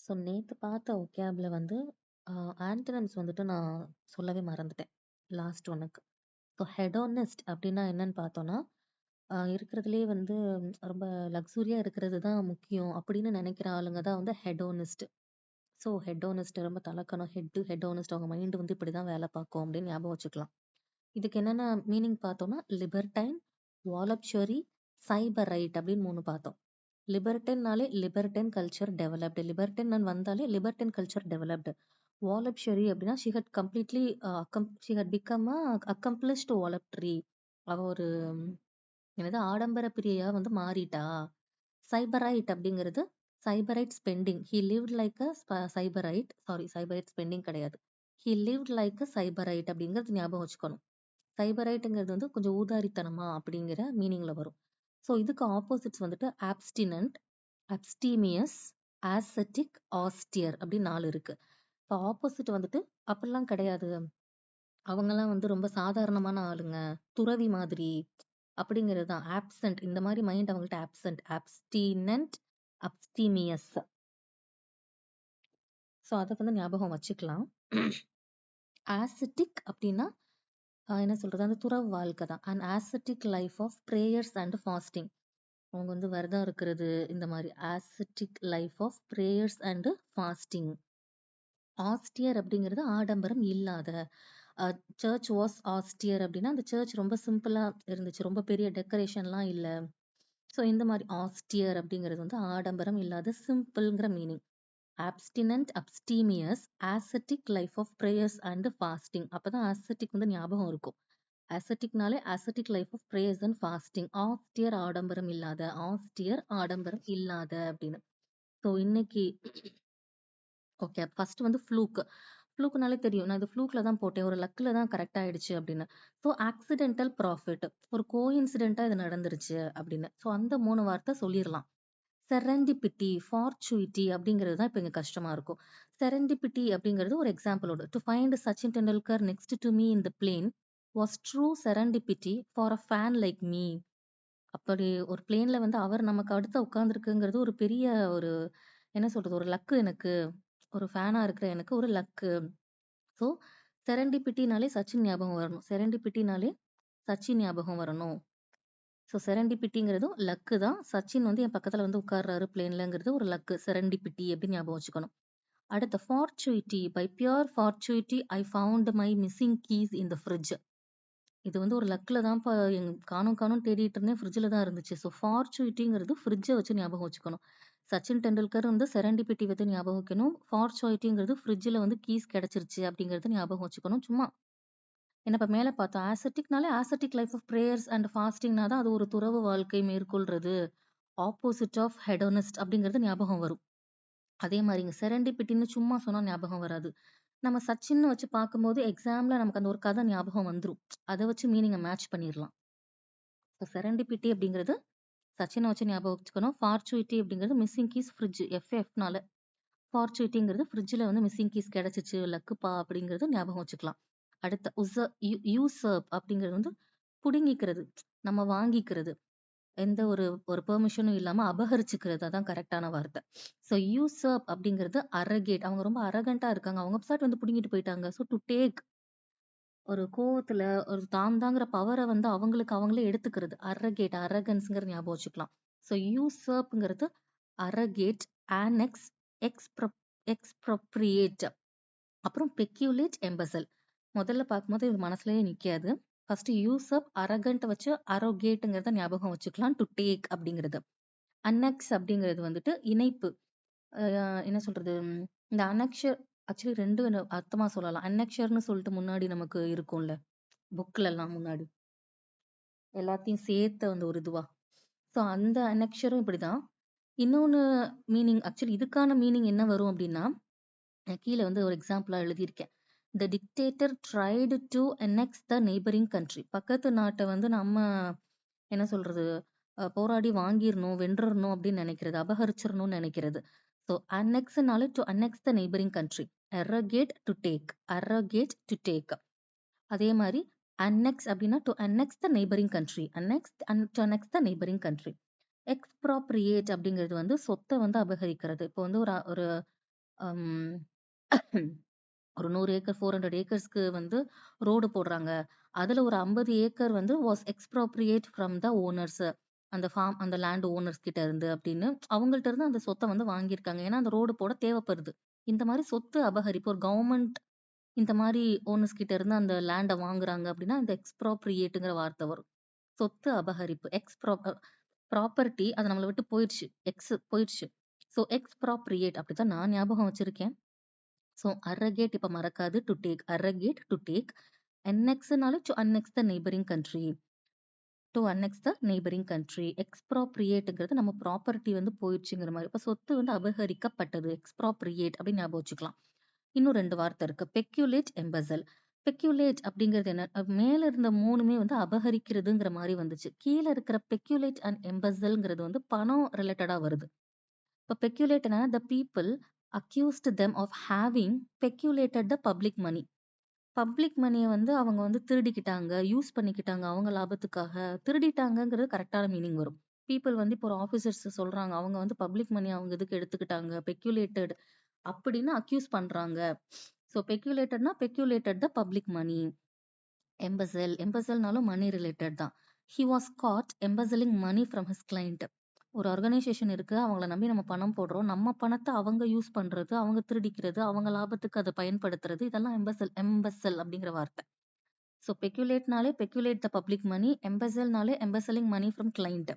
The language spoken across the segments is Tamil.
ஸோ நேத்து பார்த்த ஒகேப்ல வந்து ஆன்டனம்ஸ் வந்துட்டு நான் சொல்லவே மறந்துட்டேன். லாஸ்ட் ஒன்னுக்கு. ஸோ ஹெடோனிஸ்ட் அப்படின்னா என்னன்னு பார்த்தோம்னா, இருக்கிறதுலயே வந்து ரொம்ப லக்ஸூரியா இருக்கிறது தான் முக்கியம் அப்படின்னு நினைக்கிற ஆளுங்க தான் வந்து ஹெடோனிஸ்ட். ஸோ ஹெடோனிஸ்ட் ரொம்ப தலக்கணம் ஹெடோனிஸ்ட் அவங்க மைண்ட் வந்து இப்படிதான் வேலை பார்க்கும் அப்படின்னு ஞாபகம் வச்சுக்கலாம். இதுக்கு என்னென்ன மீனிங் பார்த்தோம்னா, லிபர்டைன், வாலப்ஷரி, சைபரைட் அப்படின்னு 3 பார்த்தோம். லிபர்டன்னாலே லிபர்டன் கல்ச்சர் டெவலப்டு. லிபர்டன் வந்தாலே லிபர்டன் கல்ச்சர் டெவலப்டு. வாலப்ஷரி அப்படின்னா she had become accomplished voluptuary. அவ ஒரு என்னது ஆடம்பர பிரியையா வந்து மாறிட்டா. சைபரைட் அப்படிங்கிறது sybarite spending. He lived like a sybarite. Sorry, sybarite spending கிடையாது. He lived like a sybarite அப்படிங்கிறது ஞாபகம் வச்சுக்கணும். சைபரைட்டுங்கிறது வந்து கொஞ்சம் ஊதாரித்தனமா அப்படிங்கிற மீனிங்ல வரும். ஸோ இதுக்கு ஆப்போசிட்ஸ் வந்துட்டு ஆப்ஸ்டினன்ட், அப்ஸ்டீமியஸ், ஆசெட்டிக், ஆஸ்டியர் அப்படின்னு 4 இருக்கு. இப்போ ஆப்போசிட் வந்துட்டு அப்படிலாம் கிடையாது. அவங்கலாம் வந்து ரொம்ப சாதாரணமான ஆளுங்க. துறவி மாதிரி அப்படிங்கிறது தான். ஆப்சென்ட் இந்த மாதிரி மைண்ட் அவங்கள்ட்ட ஆப்சென்ட். அப்ஸ்டினன்ட், அப்ஸ்டீமியஸ். ஸோ அதை வந்து ஞாபகம் வச்சுக்கலாம். ஆசெட்டிக் அப்படின்னா என்ன சொல்றது, அந்த துறவு வாழ்க்கை தான். And ascetic life of prayers and fasting. அவங்க வந்து விரதம் இருக்கிறது இந்த மாதிரி. Ascetic life of prayers and fasting. Austere அப்படிங்கிறது ஆடம்பரம் இல்லாத. சர்ச் வாஸ் ஆஸ்டியர் அப்படின்னா அந்த சர்ச் ரொம்ப சிம்பிளா இருந்துச்சு, ரொம்ப பெரிய டெக்கரேஷன்லாம் இல்லை. ஸோ இந்த மாதிரி ஆஸ்டியர் அப்படிங்கிறது வந்து ஆடம்பரம் இல்லாத சிம்பிள்ங்கிற meaning. Abstinent, abstemious, ascetic life of prayers and fasting. அப்பதான் ஆசெட்டிக் வந்து ஞாபகம் இருக்கும். ஆசெட்டிக்னாலே ascetic life of prayers and fasting. Austere ஆடம்பரம் இல்லாத, ஆஸ்டியர் ஆடம்பரம் இல்லாத அப்படின்னு. ஸோ இன்னைக்கு ஓகே, ஃபர்ஸ்ட் வந்து ஃப்ளூக். ஃப்ளூக்னாலே தெரியும், நான் இது ஃப்ளூக்ல தான் போட்டேன், ஒரு லக்ல தான் கரெக்ட் ஆயிடுச்சு அப்படின்னு. ஸோ ஆக்சிடென்டல் ப்ராஃபிட், ஒரு கோஇன்சிடென்ட்டா இது நடந்துருச்சு அப்படின்னு. ஸோ அந்த 3 வார்த்தை சொல்லிடலாம். செரண்டிபிட்டி, ஃபார்ச்சுயிட்டி அப்படிங்கிறது தான் இப்போ இங்க கஷ்டமா இருக்கும். செரண்டிபிட்டி அப்படிங்கிறது ஒரு எக்ஸாம்பிளோட. To find Sachin Tendulkar next to me in the plane was true serendipity for a fan like me. அப்படி ஒரு பிளேன்ல வந்து அவர் நமக்கு அடுத்து உட்கார்ந்துருக்குங்கிறது ஒரு பெரிய ஒரு என்ன சொல்றது, ஒரு லக்கு எனக்கு. ஒரு ஃபேனா இருக்கிற எனக்கு ஒரு லக்கு. ஸோ செரண்டிபிட்டினாலே சச்சின் ஞாபகம் வரணும். செரண்டிபிட்டினாலே சச்சின் ஞாபகம் வரணும். ஸோ செரண்டிபிட்டிங்கிறதும் லக்கு தான். சச்சின் வந்து என் பக்கத்துல வந்து உட்கார்றாரு பிளேன்லங்கிறது ஒரு லக்கு. செரண்டிபிட்டி அப்படின்னு ஞாபகம் வச்சுக்கணும். அடுத்த fortuity. By pure fortuity I found my missing keys in the fridge. இது வந்து ஒரு லக்ல தான்ப்பா காணும் காணும் தேடிட்டு இருந்தேன், ஃப்ரிட்ஜில் தான் இருந்துச்சு. ஸோ ஃபார்ச்சுயிட்டிங்கிறது ஃப்ரிட்ஜை வச்சு ஞாபகம் வச்சுக்கணும். சச்சின் டெண்டுல்கர் வந்து செரண்டிபிட்டி வந்து ஞாபகம் வைக்கணும். ஃபார்ச்சுயிட்டிங்கிறது ஃப்ரிட்ஜில் வந்து கீஸ் கிடைச்சிருச்சு அப்படிங்கிறது ஞாபகம் வச்சுக்கணும். சும்மா என்ன இப்ப மேல பார்த்தோம். ஆசெட்டிக்னாலே ascetic life of prayers and ஃபாஸ்டிங்னா தான் அது ஒரு துறவு வாழ்க்கை மேற்கொள்றது. ஆப்போசிட் ஆஃப் ஹெடோனிஸ்ட் அப்படிங்கிறது ஞாபகம் வரும். அதே மாதிரி இங்க செரண்டிபிட்டின்னு சும்மா சொன்னா ஞாபகம் வராது. நம்ம சச்சின்னு வச்சு பார்க்கும்போது எக்ஸாம்ல நமக்கு அந்த ஒரு கதை ஞாபகம் வந்துரும். அதை வச்சு மீனிங்கை மேட்ச் பண்ணிடலாம். செரண்டிபிட்டி அப்படிங்கிறது சச்சினை வச்சு ஞாபகம் வச்சுக்கணும். ஃபார்ச்சுயிட்டி அப்படிங்கிறது மிஸ்ஸிங் கீஸ் ஃப்ரிட்ஜ், எஃப்எஃப்னால. ஃபார்ச்சுயிட்டிங்கிறது ஃப்ரிட்ஜில் வந்து மிஸ்ஸிங் கீஸ் கிடைச்சிச்சு, லக்குப்பா அப்படிங்கிறது ஞாபகம் வச்சுக்கலாம். அடுத்த யூசர்ப் அப்படிங்கிறது வந்து புடுங்கிக்கிறது, நம்ம வாங்கிக்கிறது. எந்த ஒரு ஒரு பெர்மிஷனும் இல்லாம அபகரிச்சுக்கிறது, அதான் கரெக்டான வார்த்தை. ஸோ யூசர்ப் அப்படிங்கிறது அரகேட். அவங்க ரொம்ப அரகண்டா இருக்காங்க, அவங்க சாட் வந்து புடுங்கிட்டு போயிட்டாங்க. ஸோ டு டேக், ஒரு கோவத்துல ஒரு தாங்கிற பவரை வந்து அவங்களுக்கு அவங்களே எடுத்துக்கிறது. அரகேட், அரகன்ஸ்ங்கிற ஞாபகம் வச்சுக்கலாம். ஸோ யூசர்ப்ங்கிறது அரகேட், ஆனெக்ஸ், எக்ஸ்ப்ரோப்ரியேட், அப்புறம் பெக்யூலேட், எம்பசல். முதல்ல பார்க்கும்போது இது மனசுலயே நிக்காது. ஃபர்ஸ்ட் யூசப், அரகண்ட் வச்சு அரோகேட்டுங்கிறத ஞாபகம் வச்சுக்கலாம். டு டேக் அப்படிங்கிறது. அன்னெக்ஸ் அப்படிங்கிறது வந்துட்டு இணைப்பு. என்ன சொல்றது, இந்த அனக்ஷர் ஆக்சுவலி 2 அர்த்தமா சொல்லலாம். அன்னெக்ஷர்னு சொல்லிட்டு முன்னாடி நமக்கு இருக்கும்ல, புக்ல எல்லாம் முன்னாடி எல்லாத்தையும் சேர்த்த அந்த ஒரு இதுவா. ஸோ அந்த அன்னெக்ஷரும் இப்படிதான். இன்னொன்னு மீனிங், ஆக்சுவலி இதுக்கான மீனிங் என்ன வரும் அப்படின்னா, கீழே வந்து ஒரு எக்ஸாம்பிளா எழுதியிருக்கேன். The dictator tried to annex the neighbouring country. பக்கத்து நாட்டை வந்து நம்ம என்ன சொல்றது, போராடி வாங்கிடணும், வென்றணும் அப்படின்னு நினைக்கிறது, அபகரிச்சிடணும்னு நினைக்கிறது. ஸோ அன்னெக்ஸ்னாலே to annex the neighbouring country. Arrogate, to take. Arrogate, to take. அதே மாதிரி அன்னெக்ஸ் அப்படின்னா to annex the neighbouring country. To annex the neighbouring country. Expropriate அப்படிங்கிறது வந்து சொத்தை வந்து அபகரிக்கிறது. இப்போ வந்து ஒரு ஒரு ஒரு 100 ஏக்கர் 400 ஏக்கர்ஸ்க்கு வந்து ரோடு போடுறாங்க. அதுல ஒரு 50 ஏக்கர் வந்து வாஸ் எக்ஸ்ப்ரோப்ரியேட் ஃப்ரம் த ஓனர்ஸ். அந்த ஃபார்ம் அந்த லேண்ட் ஓனர்ஸ் கிட்ட இருந்து அப்படின்னு அவங்கள்ட்ட இருந்து அந்த சொத்த வந்து வாங்கியிருக்காங்க. ஏன்னா அந்த ரோடு போட தேவைப்படுது. இந்த மாதிரி சொத்து அபகரிப்பு ஒரு கவர்மெண்ட் இந்த மாதிரி ஓனர்ஸ் கிட்ட இருந்து அந்த லேண்ட வாங்குறாங்க அப்படின்னா இந்த எக்ஸ்ப்ரோப்ரியேட்ங்கிற வார்த்தை வரும். சொத்து அபகரிப்பு ப்ராப்பர்ட்டி அது நம்மள விட்டு போயிடுச்சு. போயிடுச்சு. ஸோ எக்ஸ்ப்ராப்ரியேட் அப்படித்தான் நான் ஞாபகம் வச்சிருக்கேன். ஸோ அரகேட் இப்ப மறக்காது to take arrogate to take annexனால to annex the neighbouring country to annex the neighbouring country எக்ஸ்ப்ராப்ரியேட்ங்கிறது நம்ம ப்ராப்பர்ட்டி வந்து போயிடுச்சுங்கிற மாதிரி இப்ப சொத்து வந்து அபகரிக்கப்பட்டது எக்ஸ்ப்ராப்ரியேட் அப்படின்னு ஞாபகம் வச்சுக்கலாம். இன்னும் 2 வார்த்தை இருக்கு பெக்யூலேட் எம்பசல் பெக்யூலேட் அப்படிங்கிறது என்ன மேல இருந்த 3மே வந்து அபகரிக்கிறதுங்கிற மாதிரி வந்துச்சு. கீழே இருக்கிற பெக்யூலேட் அண்ட் எம்பசல்ங்கிறது வந்து பணம் ரிலேட்டடா வருது. இப்ப பெக்யூலேட் என்னன்னா the people accused them of having peculated the public money. Public மணிய வந்து அவங்க வந்து திருடிக்கிட்டாங்க, யூஸ் பண்ணிக்கிட்டாங்க அவங்க லாபத்துக்காக. திருடிட்டாங்கங்கிறது கரெக்ட்டான மீனிங் வரும். பீப்பிள் வந்து இப்போ ஒரு ஆஃபீசர்ஸ் சொல்றாங்க. அவங்க வந்து பப்ளிக் மணி அவங்க இதுக்கு எடுத்துக்கிட்டாங்க. பெக்யூலேட்டட் அப்படின்னு அக்யூஸ் பண்றாங்க. So peculated the public money. எம்பசல்னாலும் மணி ரிலேட்டட் தான். He was caught embezzling money from his client. ஒரு ஆர்கனைசேஷன் இருக்கு. அவங்கள நம்பி நம்ம பணம் போடுறோம். நம்ம பணத்த அவங்க யூஸ் பண்றது, அவங்க திருடிக்கிறது, அவங்க லாபத்துக்கு அத பயன்படுத்துறது இதெல்லாம் எம்பசல் அப்படிங்கிற வார்த்தை. ஸோ பெக்யூலேட்னாலே பெக்யூலேட் த பப்ளிக் மணி, எம்பசல்னாலே எம்பசலிங் மணி ஃப்ரம் கிளையண்ட்.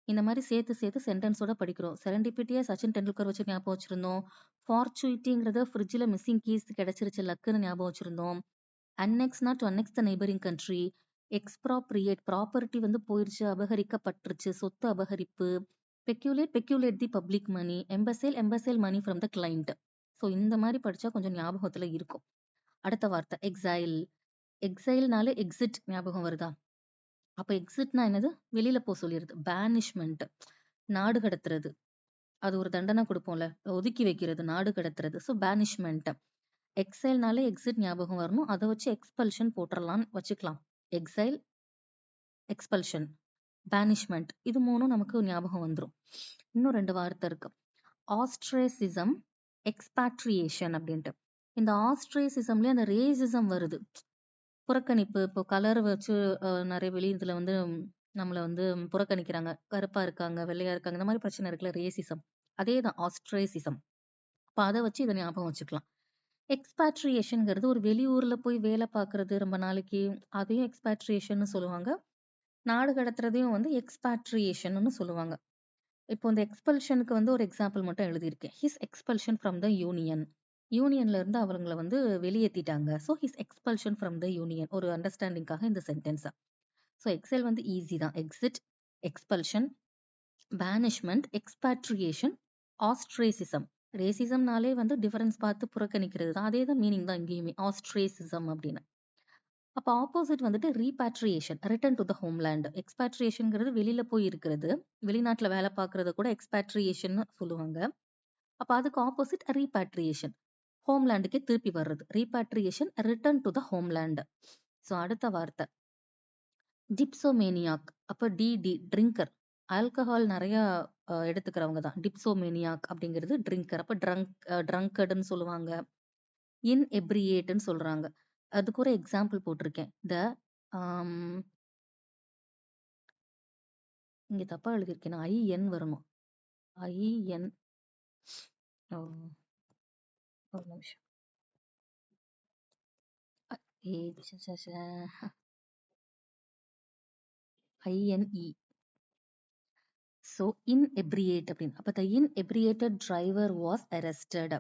இந்த மாதிரி சேர்த்து சேர்த்து சென்டென்ஸோட படிக்கிறோம். செரண்டிபிட்டியா சச்சின் டெண்டுல்கர் வச்சு ஞாபகம் வச்சிருந்தோம். ஃபார்ச்சுயிட்டிங்கிறத ஃப்ரிட்ஜ்ல மிஸ்ஸிங் கீஸ் கிடைச்சிருச்சு லக்குன்னு ஞாபகம் வச்சிருந்தோம். அன்னெக்ஸ்னா to annex the neighbouring country. Expropriate property வந்து போயிருச்சு, அபகரிக்கப்பட்டுருச்சு, சொத்து அபகரிப்பு. Peculate the public money. Embezzle money from the client. So இந்த மாதிரி படிச்சா கொஞ்சம் ஞாபகத்துல இருக்கும். அடுத்த வார்த்தை எக்ஸைல். எக்ஸைல்னாலே எக்ஸிட் ஞாபகம் வருதா? அப்ப எக்ஸிட்னா என்னது? வெளியில போ சொல்லிருது. பேனிஷ்மெண்ட் நாடு கடத்துறது. அது ஒரு தண்டனை கொடுப்போம்ல, ஒதுக்கி வைக்கிறது, நாடு கடத்துறது. ஸோ பேனிஷ்மெண்ட். எக்ஸைல்னாலே எக்ஸிட் ஞாபகம் வரணும். அதை வச்சு எக்ஸ்பல்ஷன் போட்டுறலாம்னு வச்சுக்கலாம். எக்ஸைல், எக்ஸ்பல்ஷன், பேனிஷ்மெண்ட் இது 3ம் நமக்கு ஞாபகம் வந்துரும். இன்னும் 2 வார்த்தை இருக்கு. ஆஸ்ட்ரேசிசம், எக்ஸ்பாட்ரியேஷன் அப்படின்ட்டு. இந்த ஆஸ்ட்ரேசிசம்லயே அந்த ரேசிசம் வருது. புறக்கணிப்பு. இப்போ கலர் வச்சு நிறைய இதுல வந்து நம்மள வந்து புறக்கணிக்கிறாங்க. கருப்பா இருக்காங்க, வெள்ளையா இருக்காங்க. இந்த மாதிரி பிரச்சனை இருக்குல்ல ரேசிசம். அதேதான் ஆஸ்ட்ரேசிசம். அப்ப அதை வச்சு இதை ஞாபகம் வச்சுக்கலாம். எக்ஸ்பாட்ரியேஷன்ங்கிறது ஒரு வெளியூர்ல போய் வேலை பார்க்கறது ரொம்ப நாளைக்கு. அதையும் எக்ஸ்பாட்ரியேஷன் சொல்லுவாங்க. நாடு கடத்துறதையும் வந்து எக்ஸ்பாட்ரியேஷன்னு சொல்லுவாங்க. இப்போ இந்த எக்ஸ்பல்ஷனுக்கு வந்து ஒரு எக்ஸாம்பிள் மட்டும் எழுதியிருக்கேன். His expulsion from the union. யூனியன்ல இருந்து அவங்கள வந்து வெளியேத்திட்டாங்க. So his expulsion from the union. ஒரு அண்டர்ஸ்டாண்டிங்காக இந்த சென்டென்ஸ். ஸோ எக்ஸல் வந்து ஈஸி தான். Exit, expulsion, banishment, expatriation, ostracism. ரேசிசம்னாலே வந்து டிஃபரன்ஸ் பார்த்து புறக்கணிக்கிறது தான். அதே தான் மீனிங் தான் இங்கேயுமே ஆஸ்ட்ரேசிசம் அப்படின்னு. அப்ப ஆப்போசிட் வந்துட்டு ரீபாட்ரியேஷன், ரிட்டர்ன் டு த ஹோம்லேண்ட். எக்ஸ்பாட்ரியேஷன்ங்கிறது வெளியில போய் இருக்கிறது. வெளிநாட்டுல வேலை பார்க்கறத கூட எக்ஸ்பாட்ரியேஷன்னு சொல்லுவாங்க. அப்ப அதுக்கு ஆப்போசிட் ரீபாட்ரியேஷன். ஹோம்லேண்டுக்கே திருப்பி வர்றது. Repatriation, return to the homeland. So அடுத்த வார்த்தை டிப்சோமேனியாக். அப்ப ட்ரிங்கர். ஆல்கஹால் நிறைய எடுத்துக்கிறவங்க தான். டிப்சோமேனியாக் அப்படிங்கிறது ட்ரிங்கர். அப்ப ட்ரங்கர்டுன்னு சொல்லுவாங்க. இன்எப்ரியேட்ன்னு சொல்றாங்க. அதுக்கு ஒரு எக்ஸாம்பிள் போட்டிருக்கேன். இங்க தப்பா எழுதியிருக்கேன். ஐஎன் வரணும். ஐஎன் ஒரு நிமிஷம். ஐஎன்இ. ஸோ இன்எப்ரியேட் அப்படின்னு. அப்ப the inebriated driver was arrested.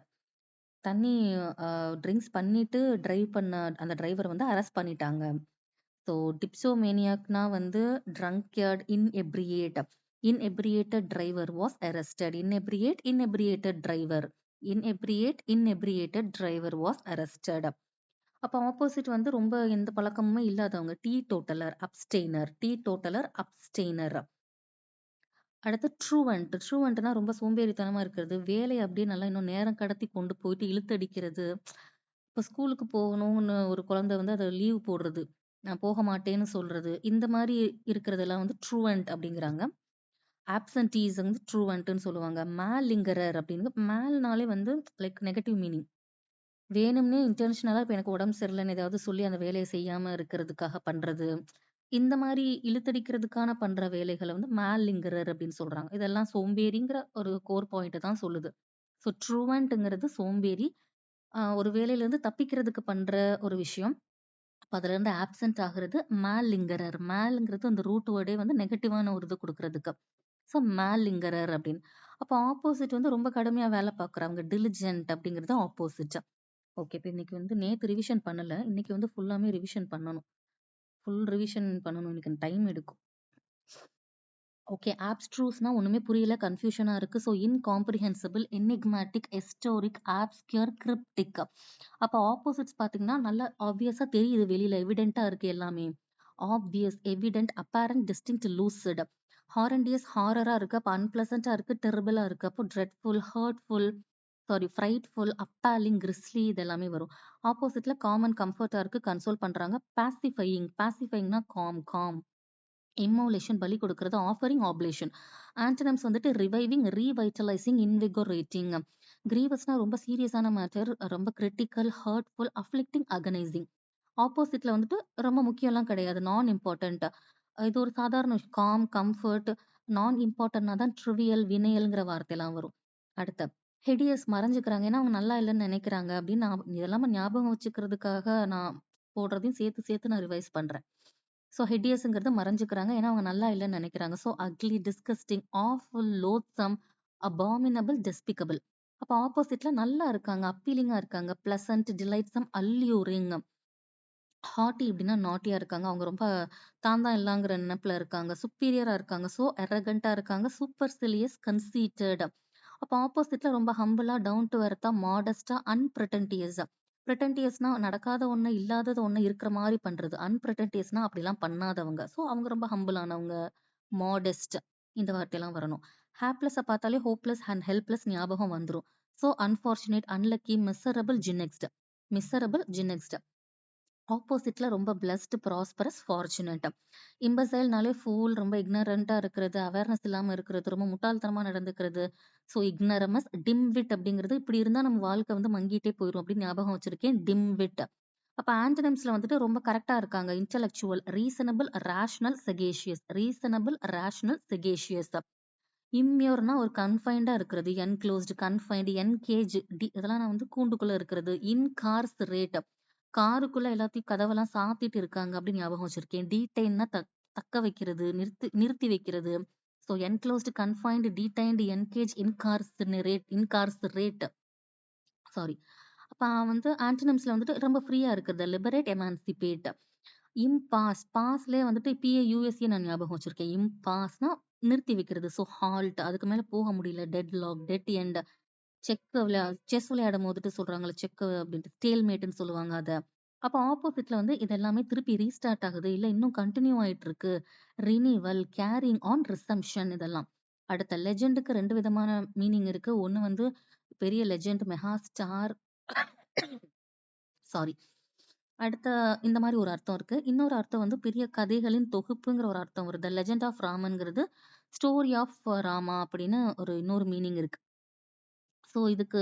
தண்ணி ட்ரிங்க்ஸ் பண்ணிட்டு டிரைவ் பண்ண அந்த டிரைவர் வந்து அரெஸ்ட் பண்ணிட்டாங்க. ஸோ டிப்சோமேனியாக்னா வந்து drunkard, inebriate. Inebriated driver was arrested. Inebriated driver. Inebriated driver was arrested. அப்ப ஆப்போசிட் வந்து ரொம்ப எந்த பழக்கமுமே இல்லாதவங்க. Teetotaller, abstainer. அடுத்து ட்ரூவன்ட்னா ரொம்ப சோம்பேறித்தனமா இருக்கிறது. வேலையை அப்படியே நல்லா இன்னும் நேரம் கடத்தி கொண்டு போயிட்டு இழுத்தடிக்கிறது. இப்ப ஸ்கூலுக்கு போகணும்னு ஒரு குழந்தை வந்து அதை லீவ் போடுறது. நான் போக மாட்டேன்னு சொல்றது. இந்த மாதிரி இருக்கிறதெல்லாம் வந்து ட்ரூவன்ட் அப்படிங்கிறாங்க. ஆப்சன்டீஸ் வந்து ட்ரூவன்ட்னு சொல்லுவாங்க. மேலிங்கரர் அப்படின்னு மேல்னாலே வந்து லைக் நெகட்டிவ் மீனிங். வேணும்னே இன்டென்ஷனலா இப்ப எனக்கு உடம்பு சரியில்லன்னு ஏதாவது சொல்லி அந்த வேலைய செய்யாம இருக்கிறதுக்காக பண்றது. இந்த மாரி இழுத்தடிக்கிறதுக்கான பண்ற வேலைகள வந்து மேலிங்கரர் அப்படின்னு சொல்றாங்க. இதெல்லாம் சோம்பேறிங்கிற ஒரு கோர் பாயிண்ட் தான் சொல்லுது. ஸோ ட்ரூவன்ட்ங்கிறது சோம்பேறி. ஒரு வேலையிலேருந்து தப்பிக்கிறதுக்கு பண்ற ஒரு விஷயம். அப்ப அதுலேருந்து ஆப்சென்ட் ஆகுறது மேலிங்கரர். மேல்ங்கிறது அந்த ரூட் வேர்டே வந்து நெகட்டிவான ஒரு இது குடுக்குறதுக்கு. ஸோ மேலிங்கரர் அப்படின்னு. அப்போ ஆப்போசிட் வந்து ரொம்ப கடுமையா வேலை பார்க்குறவங்க. டிலிஜென்ட் அப்படிங்கிறது ஆப்போசிட். ஓகே. இப்ப இன்னைக்கு வந்து நேத்து ரிவிஷன் பண்ணல. இன்னைக்கு வந்து ஃபுல்லாமே ரிவிஷன் பண்ணணும். ஃபுல் ரிவிஷன் பண்ணணும். இன்னைக்கு டைம் எடுக்கும். ஓகே. ஆப்ஸ்ட்ரூஸ்னா ஒண்ணுமே புரியல. கன்ஃப்யூஷனா இருக்கு. So incomprehensible, enigmatic, esoteric, obscure, cryptic. அப்ப ஆப்போசிட்ஸ் பார்த்தீங்கன்னா, நல்லா ஆப்வியஸா தெரியுது வெளியில. எவிடென்ட்டா இருக்கு எல்லாமே. Obvious, evident, apparent, distinct, lucid. Horrendous ஹாரரா இருக்கு. அப்ப அன்பிளசன்ட்டா இருக்கு. டெரிபிளா இருக்கு. அப்போ dreadful, hurtful, sorry frightful, appalling, grisly இது எல்லாமே வரும். ஆப்போசிட்ல காமன், கம்ஃபர்ட்டா இருக்கு. கன்சோல் பண்றாங்க. பாசிஃபையிங், பாசிஃபையிங்னா காம், காம். இம்மோலேஷன் பலி கொடுக்கிறது, ஆஃபரிங், ஆப்லேஷன். ஆன்டனம்ஸ் வந்துட்டு ரிவைவிங், ரீவைட்டலைசிங், இன்விகோரேட்டிங். கிரீவஸ்னா ரொம்ப சீரியஸான மேட்டர், ரொம்ப கிரிட்டிக்கல், ஹர்ட்ஃபுல், அஃப்ளிக்டிங், அகனைசிங். ஆப்போசிட்ல வந்துட்டு ரொம்ப முக்கியம்லாம் கிடையாது, நான் இம்பார்ட்டன்ட். இது ஒரு சாதாரண விஷயம். Com, comfort. நான் இம்பார்ட்டன்ட்னா தான் ட்ரிவியல், வினையல்ங்கிற வார்த்தையெல்லாம் வரும். அடுத்து ஹிடியஸ் மறைஞ்சுக்கிறாங்க. ஏன்னா அவங்க நல்லா இல்லைன்னு நினைக்கிறாங்க அப்படின்னு இதெல்லாம ஞாபகம் வச்சுக்கிறதுக்காக நான் போடுறதையும் சேர்த்து சேர்த்து நான் ரிவைஸ் பண்றேன். ஸோ ஹிடியஸ்ங்கிறது மறைஞ்சுக்கிறாங்க. ஏன்னா அவங்க நல்லா இல்லைன்னு நினைக்கிறாங்க. So ugly, disgusting, awful, loathsome, abominable, despicable. அப்போ ஆப்போசிட்ல நல்லா இருக்காங்க, அப்பீலிங்கா இருக்காங்க, பிளசன்ட், டிலைட்சம், அல்லியூரிங். ஹாட்டி அப்படின்னா நாட்டியா இருக்காங்க. அவங்க ரொம்ப தான் தான் எல்லாங்கிற நினைப்புல இருக்காங்க. சுப்பீரியரா இருக்காங்க. ஸோ அரகன்ட்டா இருக்காங்க. சூப்பர்சிலியஸ், கன்சீட்டட். அப்போ ஆப்போசிட்ல ரொம்ப ஹம்பிளா, டவுன் டு எர்த்தா, மாடஸ்டா, அன்பிரிட்டன்டியஸா. பிரிட்டன்டியஸ்னா நடக்காத ஒண்ணு, இல்லாதது ஒண்ணு இருக்கிற மாரி பண்றது. அன்பிரிட்டன்டியஸ்னா அப்படிலாம் பண்ணாதவங்க. ஸோ அவங்க ரொம்ப ஹம்பிளானவங்க, மாடஸ்ட் இந்த வார்த்தையெல்லாம் வரணும். ஹேப்லெஸ்ஸ பார்த்தாலே ஹோப்லெஸ் அண்ட் ஹெல்ப்லெஸ் ஞாபகம் வந்துரும். So unfortunate, unlucky, miserable, jinxed. Miserable, jinxed. ஆப்போசிட்ல ரொம்ப பிளஸ்ட், ப்ராஸ்பரஸ், ஃபார்ச்சுனேட். இம்பசைல்னாலே ஃபூல், ரொம்ப இக்னரண்டா இருக்கிறது, அவேர்னஸ் இல்லாம இருக்கிறது, ரொம்ப முட்டாள்தனமா நடந்துக்கிறது. ஸோ இக்னரமஸ், டிம்விட் அப்படிங்கிறது இப்படி இருந்தா நம்ம வாழ்க்கை வந்து மங்கிட்டே போயிரும் அப்படின்னு ஞாபகம் வச்சிருக்கேன். டிம்விட். அப்ப ஆன்டனிம்ஸ்ல வந்துட்டு ரொம்ப கரெக்டா இருக்காங்க. Intellectual, reasonable, rational, sagacious. Reasonable, rational, sagacious. இம்யூர்னா ஒரு கன்ஃபைன்டா இருக்கிறது. என்க்ளோஸ்டு, கன்ஃபைன்டு, என்கேஜ், இதெல்லாம் நான் வந்து கூண்டுக்குள்ள இருக்கிறது. இன்கார்சரேட், காருக்குள்ள எல்லாத்தையும் கதவெல்லாம் சாத்திட்டு இருக்காங்க அப்படின்னு ஞாபகம் வச்சிருக்கேன். டீடைன்னா தக்க வைக்கிறது, நிறுத்தி நிறுத்தி வைக்கிறது. So enclosed, confined, detained, engage, incarcerate. Sorry. அப்ப வந்து ஆன்டனிம்ஸ்ல வந்துட்டு ரொம்ப ஃப்ரீயா இருக்கிறது. லிபரேட், எமான்சிபேட். இம்பாஸ், பாஸ்லயே வந்துட்டு பிஏ நான் ஞாபகம் வச்சிருக்கேன். இம்பாஸ்னா நிறுத்தி வைக்கிறது. ஸோ ஹால்ட், அதுக்கு மேல போக முடியல. Deadlock, dead end. செஸ் விளையாடும் போதுட்டு சொல்றாங்கல்ல, செக் அப்படின்ட்டு ஸ்டேல்மேட்ன்னு சொல்லுவாங்க அத. அப்ப ஆப்போசிட்ல வந்து இது எல்லாமே திருப்பி ரீஸ்டார்ட் ஆகுது. இல்ல இன்னும் கன்டின்யூ ஆயிட்டு இருக்கு. ரினிவல், கேரிங் ஆன், ரிசம்ப்ஷன் இதெல்லாம். அடுத்த லெஜெண்டுக்கு 2 விதமான மீனிங் இருக்கு. ஒண்ணு வந்து பெரிய லெஜெண்ட், மெகா ஸ்டார். சாரி. அடுத்த இந்த மாரி ஒரு அர்த்தம் இருக்கு. இன்னொரு அர்த்தம் வந்து பெரிய கதைகளின் தொகுப்புங்கிற ஒரு அர்த்தம் வருது. த லெஜெண்ட் ஆஃப் ராமன்ங்கிறது ஸ்டோரி ஆஃப் ராமா அப்படின்னு ஒரு இன்னொரு மீனிங் இருக்கு. ஸோ இதுக்கு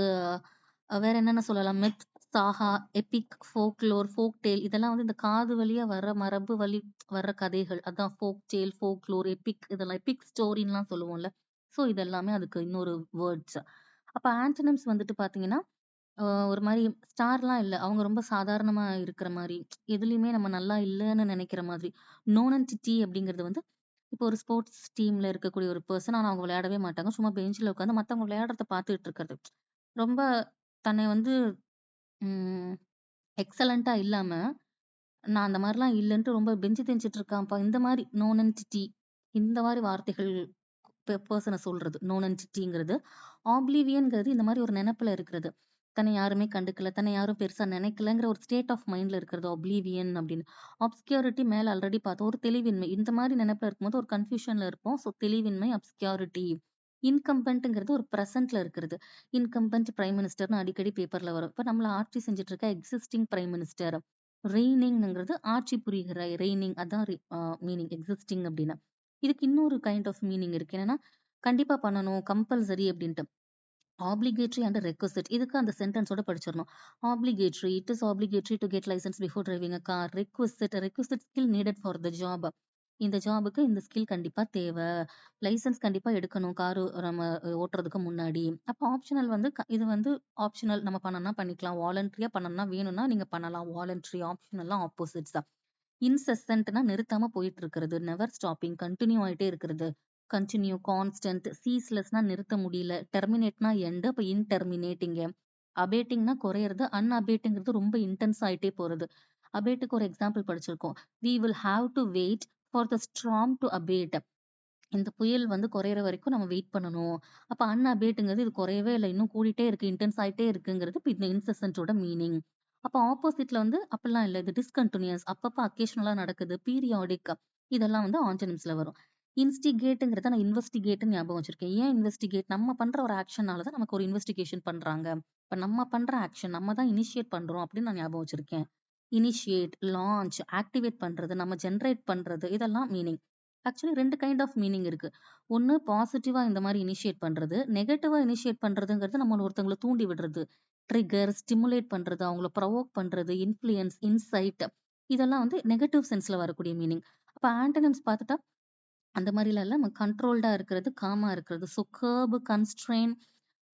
வேற என்னென்ன சொல்லலாம்? மித், சாகா, எபிக், ஃபோக்லோர், ஃபோக் டேல் இதெல்லாம் வந்து இந்த காது வழியா வர்ற மரபு வழி வர்ற கதைகள். அதான் ஃபோக் டேல், ஃபோக்லோர், எபிக் இதெல்லாம் எபிக் ஸ்டோரின்லாம் சொல்லுவோம்ல. ஸோ இது எல்லாமே அதுக்கு இன்னொரு வேர்ட்ஸ். அப்ப ஆன்டனிம்ஸ் வந்துட்டு பார்த்தீங்கன்னா, ஒரு மாரி ஸ்டார்லாம் இல்ல. அவங்க ரொம்ப சாதாரணமா இருக்கிற மாரி. எதுலயுமே நம்ம நல்லா இல்லன்னு நெனைக்கிற மாதிரி. நோனன்டிட்டி அப்படிங்கிறது வந்து இப்போ ஒரு ஸ்போர்ட்ஸ் டீம்ல இருக்கக்கூடிய ஒரு பெர்சன். ஆனா அவங்க விளையாடவே மாட்டாங்க. சும்மா பெஞ்ச்ல உட்காந்து மத்தவங்க விளையாடுறத பார்த்துட்டு இருக்கிறது. ரொம்ப தன்னை வந்து ம் எக்ஸலன்ட்டா இல்லாம, நான் அந்த மாரிலாம் இல்லன்ட்டு ரொம்ப பெஞ்சு தேஞ்சுட்டு இருக்கான்ப்பா. இந்த மாரி நோனன்டிட்டி இந்த மாரி வார்த்தைகள் பெர்சன சொல்றது. நோனன்டிட்டிங்கிறது. ஆப்ளிவியன்ங்கிறது இந்த மாரி ஒரு நெனப்புல இருக்கிறது. தன்னை யாருமே கண்டுக்கல, தன்னை யாரும் பெருசா நெனைக்கலங்கிற ஒரு ஸ்டேட் ஆஃப் மைண்ட்ல இருக்கிறது ஆப்ளிவியன் அப்படின்னு. அப்ஸ்க்யூரிட்டி மேல ஆல்ரெடி பார்த்தோம். ஒரு தெளிவின்மை. இந்த மாரி நெனப்புல இருக்கும்போது ஒரு கன்ஃப்யூஷன்ல இருப்போம். ஸோ தெளிவின்மை, அப்ஸ்க்யூரிட்டி. இன்கம்பன்ட்ங்கிறது ஒரு பிரசன்ட்ல இருக்கிறது. இன்கம்பன்ட் பிரைம் மினிஸ்டர்ன்னு அடிக்கடி பேப்பர்ல வரும். இப்ப நம்மள ஆட்சி செஞ்சுட்டு இருக்க எக்ஸிஸ்டிங் பிரைம் மினிஸ்டர். ரெய்னிங்ங்கிறது ஆட்சி புரிகிற ரெய்னிங் அதான் மீனிங் எக்ஸிஸ்டிங் அப்படின்னு. இதுக்கு இன்னொரு கைண்ட் ஆஃப் மீனிங் இருக்கு. என்னன்னா, கண்டிப்பா பண்ணணும், கம்பல்சரி அப்படின்ட்டு. Obligatory and requisite. இதுக்கு அந்த சென்டென்ஸோட படிச்சிடணும். Obligatory, it is obligatory to get licence before driving a car. Requisite skill needed for the job. இந்த ஜாபுக்கு இந்த ஸ்கில் கண்டிப்பா தேவை. லைசன்ஸ் கண்டிப்பா எடுக்கணும் காரு நம்ம ஓட்டுறதுக்கு முன்னாடி. அப்போ ஆப்ஷனல் வந்து இது வந்து ஆப்ஷனல், நம்ம பண்ணணும்னா பண்ணிக்கலாம். வாலண்டரியா பண்ணணும்னா வேணும்னா நீங்க பண்ணலாம். வாலண்டரி, ஆப்ஷனல்லாம் ஆப்போசிட்ஸ் தான். இன்செசன்ட்னா நிறுத்தாம போயிட்டு இருக்கிறது. நெவர் ஸ்டாப்பிங், கன்டினியூ ஆயிட்டே இருக்கிறது. Continue, constant. சீஸ்லெஸ்னா நிறுத்த முடியல. டெர்மினேட்னா எண்ட். அப்ப இன்டெர்மினேட்டிங்க. அபேட்டிங்னா குறையிறது. அன்அபேட்டுங்கிறது ரொம்ப இன்டென்ஸ் ஆயிட்டே போறது. அபேட்டுக்கு ஒரு எக்ஸாம்பிள் படிச்சிருக்கோம். We will have to wait for the storm to abate. இந்த புயல் வந்து குறையிற வரைக்கும் நம்ம வெயிட் பண்ணணும். அப்ப அன்அபேட்டுங்கிறது இது குறையவே இல்ல. இன்னும் கூடிட்டே இருக்கு. இன்டென்ஸ் ஆயிட்டே இருக்குங்கிறது இப்ப இந்த இன்செசன்ட்டோட மீனிங். அப்ப ஆப்போசிட்ல வந்து அப்படிலாம் இல்ல. இது டிஸ்கன்டினியூஸ். அப்பப்ப அக்கேஷனலா நடக்குது. பீரியாடிக். இதெல்லாம் வந்து ஆன்டனிம்ஸ்ல வரும். இன்ஸ்டிகேட்ங்கிறத நான் இன்வெஸ்டிகேட்ன்னு ஞாபகம் வச்சிருக்கேன். ஏன் இன்வெஸ்டிகேட்? நம்ம பண்ற ஒரு ஆக்ஷனால தான் நமக்கு ஒரு இன்வெஸ்டிகேஷன் பண்றாங்க. இப்ப நம்ம பண்ற ஆக்ஷன் நம்ம தான் இனிஷியேட் பண்றோம் அப்படின்னு நான் ஞாபகம் வச்சிருக்கேன். இனிஷியேட், லான்ச், ஆக்டிவேட் பண்றது, நம்ம ஜெனரேட் பண்றது, இதெல்லாம் meaning. Actually 2 kind of meaning இருக்கு. ஒண்ணு பாசிட்டிவா இந்த மாரி இனிஷியேட் பண்றது. நெகட்டிவா இனிஷியேட் பண்றதுங்கிறது நம்ம ஒருத்தவங்கள தூண்டி விடுறது. ட்ரிகர், ஸ்டிமுலேட் பண்றது, அவங்கள ப்ரொவோக் பண்றது, இன்ஃப்ளூயன்ஸ், இன்சைட், இதெல்லாம் வந்து நெகட்டிவ் சென்ஸ்ல வரக்கூடிய மீனிங். அப்ப ஆன்டனிம்ஸ் பார்த்துட்டா அந்த மாரிலாம் இல்ல. நம்ம கண்ட்ரோல்டா இருக்கிறது, காமா இருக்கிறது. ஸோ கர்ப், கன்ஸ்ட்ரெயின்,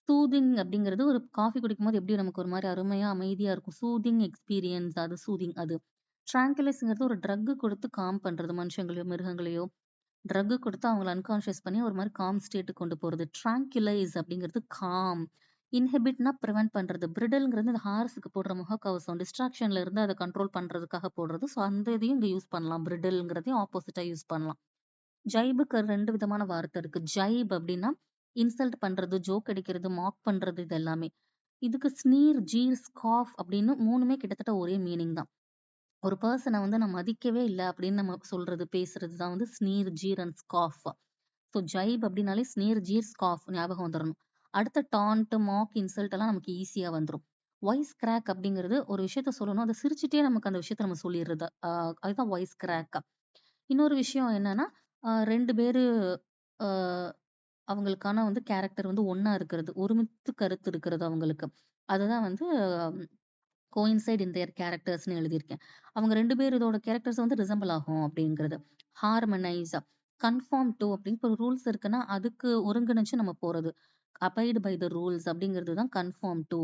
சூதிங் அப்படிங்கிறது ஒரு காஃபி குடிக்கும்போது எப்படி நமக்கு ஒரு மாரி அருமையா, அமைதியா இருக்கும். சூதிங் எக்ஸ்பீரியன்ஸ், அது சூதிங் அது. ட்ராங்குலைஸ்ங்கிறது ஒரு ட்ரக் குடுத்து காம் பண்றது. மனுஷங்களையோ, மிருகங்களையோ ட்ரக் குடுத்து அவங்கள அன்கான்ஷியஸ் பண்ணி ஒரு மாரி காம் ஸ்டேட்டுக்கு கொண்டு போறது. ட்ராங்குலைஸ் அப்படிங்கிறது காம். இன்ஹிபிட்னா பிரிவென்ட் பண்றது. பிரிடில்ங்கிறது இந்த ஹார்ஸுக்கு போடுற முகக்கவசம். டிஸ்ட்ராக்ஷன்ல இருந்து அத கண்ட்ரோல் பண்றதுக்காக போடுறது. ஸோ அந்த இதையும் இங்க யூஸ் பண்ணலாம். பிரிடில்ங்கிறதையும் ஆப்போசிட்டா யூஸ் பண்ணலாம். ஜைபுக்கு 2 விதமான வார்த்தை இருக்கு. ஜைப் அப்படின்னா இன்சல்ட் பண்றது, ஜோக் அடிக்கிறது, மாக் பண்றது இது எல்லாமே. இதுக்கு ஸ்னீர், ஜீர், ஸ்காஃப் அப்படின்னு 3மே கிட்டத்தட்ட ஒரே மீனிங் தான். ஒரு பெர்சன வந்து நான் மதிக்கவே இல்ல அப்படின்னு நம்ம சொல்றது, பேசுறது தான் வந்து ஸ்னீர், ஜீர் அண்ட் ஸ்காஃப். ஸோ ஜைப் அப்படின்னாலே ஸ்னீர், ஜீர், ஸ்காஃப் ஞாபகம் வந்துரணும். அடுத்த டான்ட், மாக், இன்சல்ட் எல்லாம் நமக்கு ஈஸியா வந்துரும். வாய்ஸ் கிராக் அப்படிங்கிறது ஒரு விஷயத்த சொல்லணும். அத சிரிச்சுட்டே நமக்கு அந்த விஷயத்த நம்ம சொல்லிடுறது. அதுதான் வாய்ஸ் கிராக். இன்னொரு விஷயம் என்னன்னா, 2 பேரு அ அவங்களுக்கான வந்து கேரக்டர் வந்து ஒண்ணா இருக்கிறது. ஒருமித்து கருத்து இருக்கிறது அவங்களுக்கு. அதுதான் வந்து கோயின்சைட் இன் தியர் கேரக்டர்ஸ்ன்னு எழுதியிருக்கேன். அவங்க 2 பேர் இதோட கேரக்டர்ஸ் வந்து ரிசம்பிள் ஆகும் அப்படிங்கிறது. ஹார்மனைஸ், கன்ஃபார்ம் டூ அப்படின்னு இப்போ ரூல்ஸ் இருக்குன்னா, அதுக்கு ஒருங்கிணைச்சு நம்ம போறது. அபைட் பை த ரூல்ஸ் அப்படிங்கிறது தான் கன்ஃபார்ம் டூ.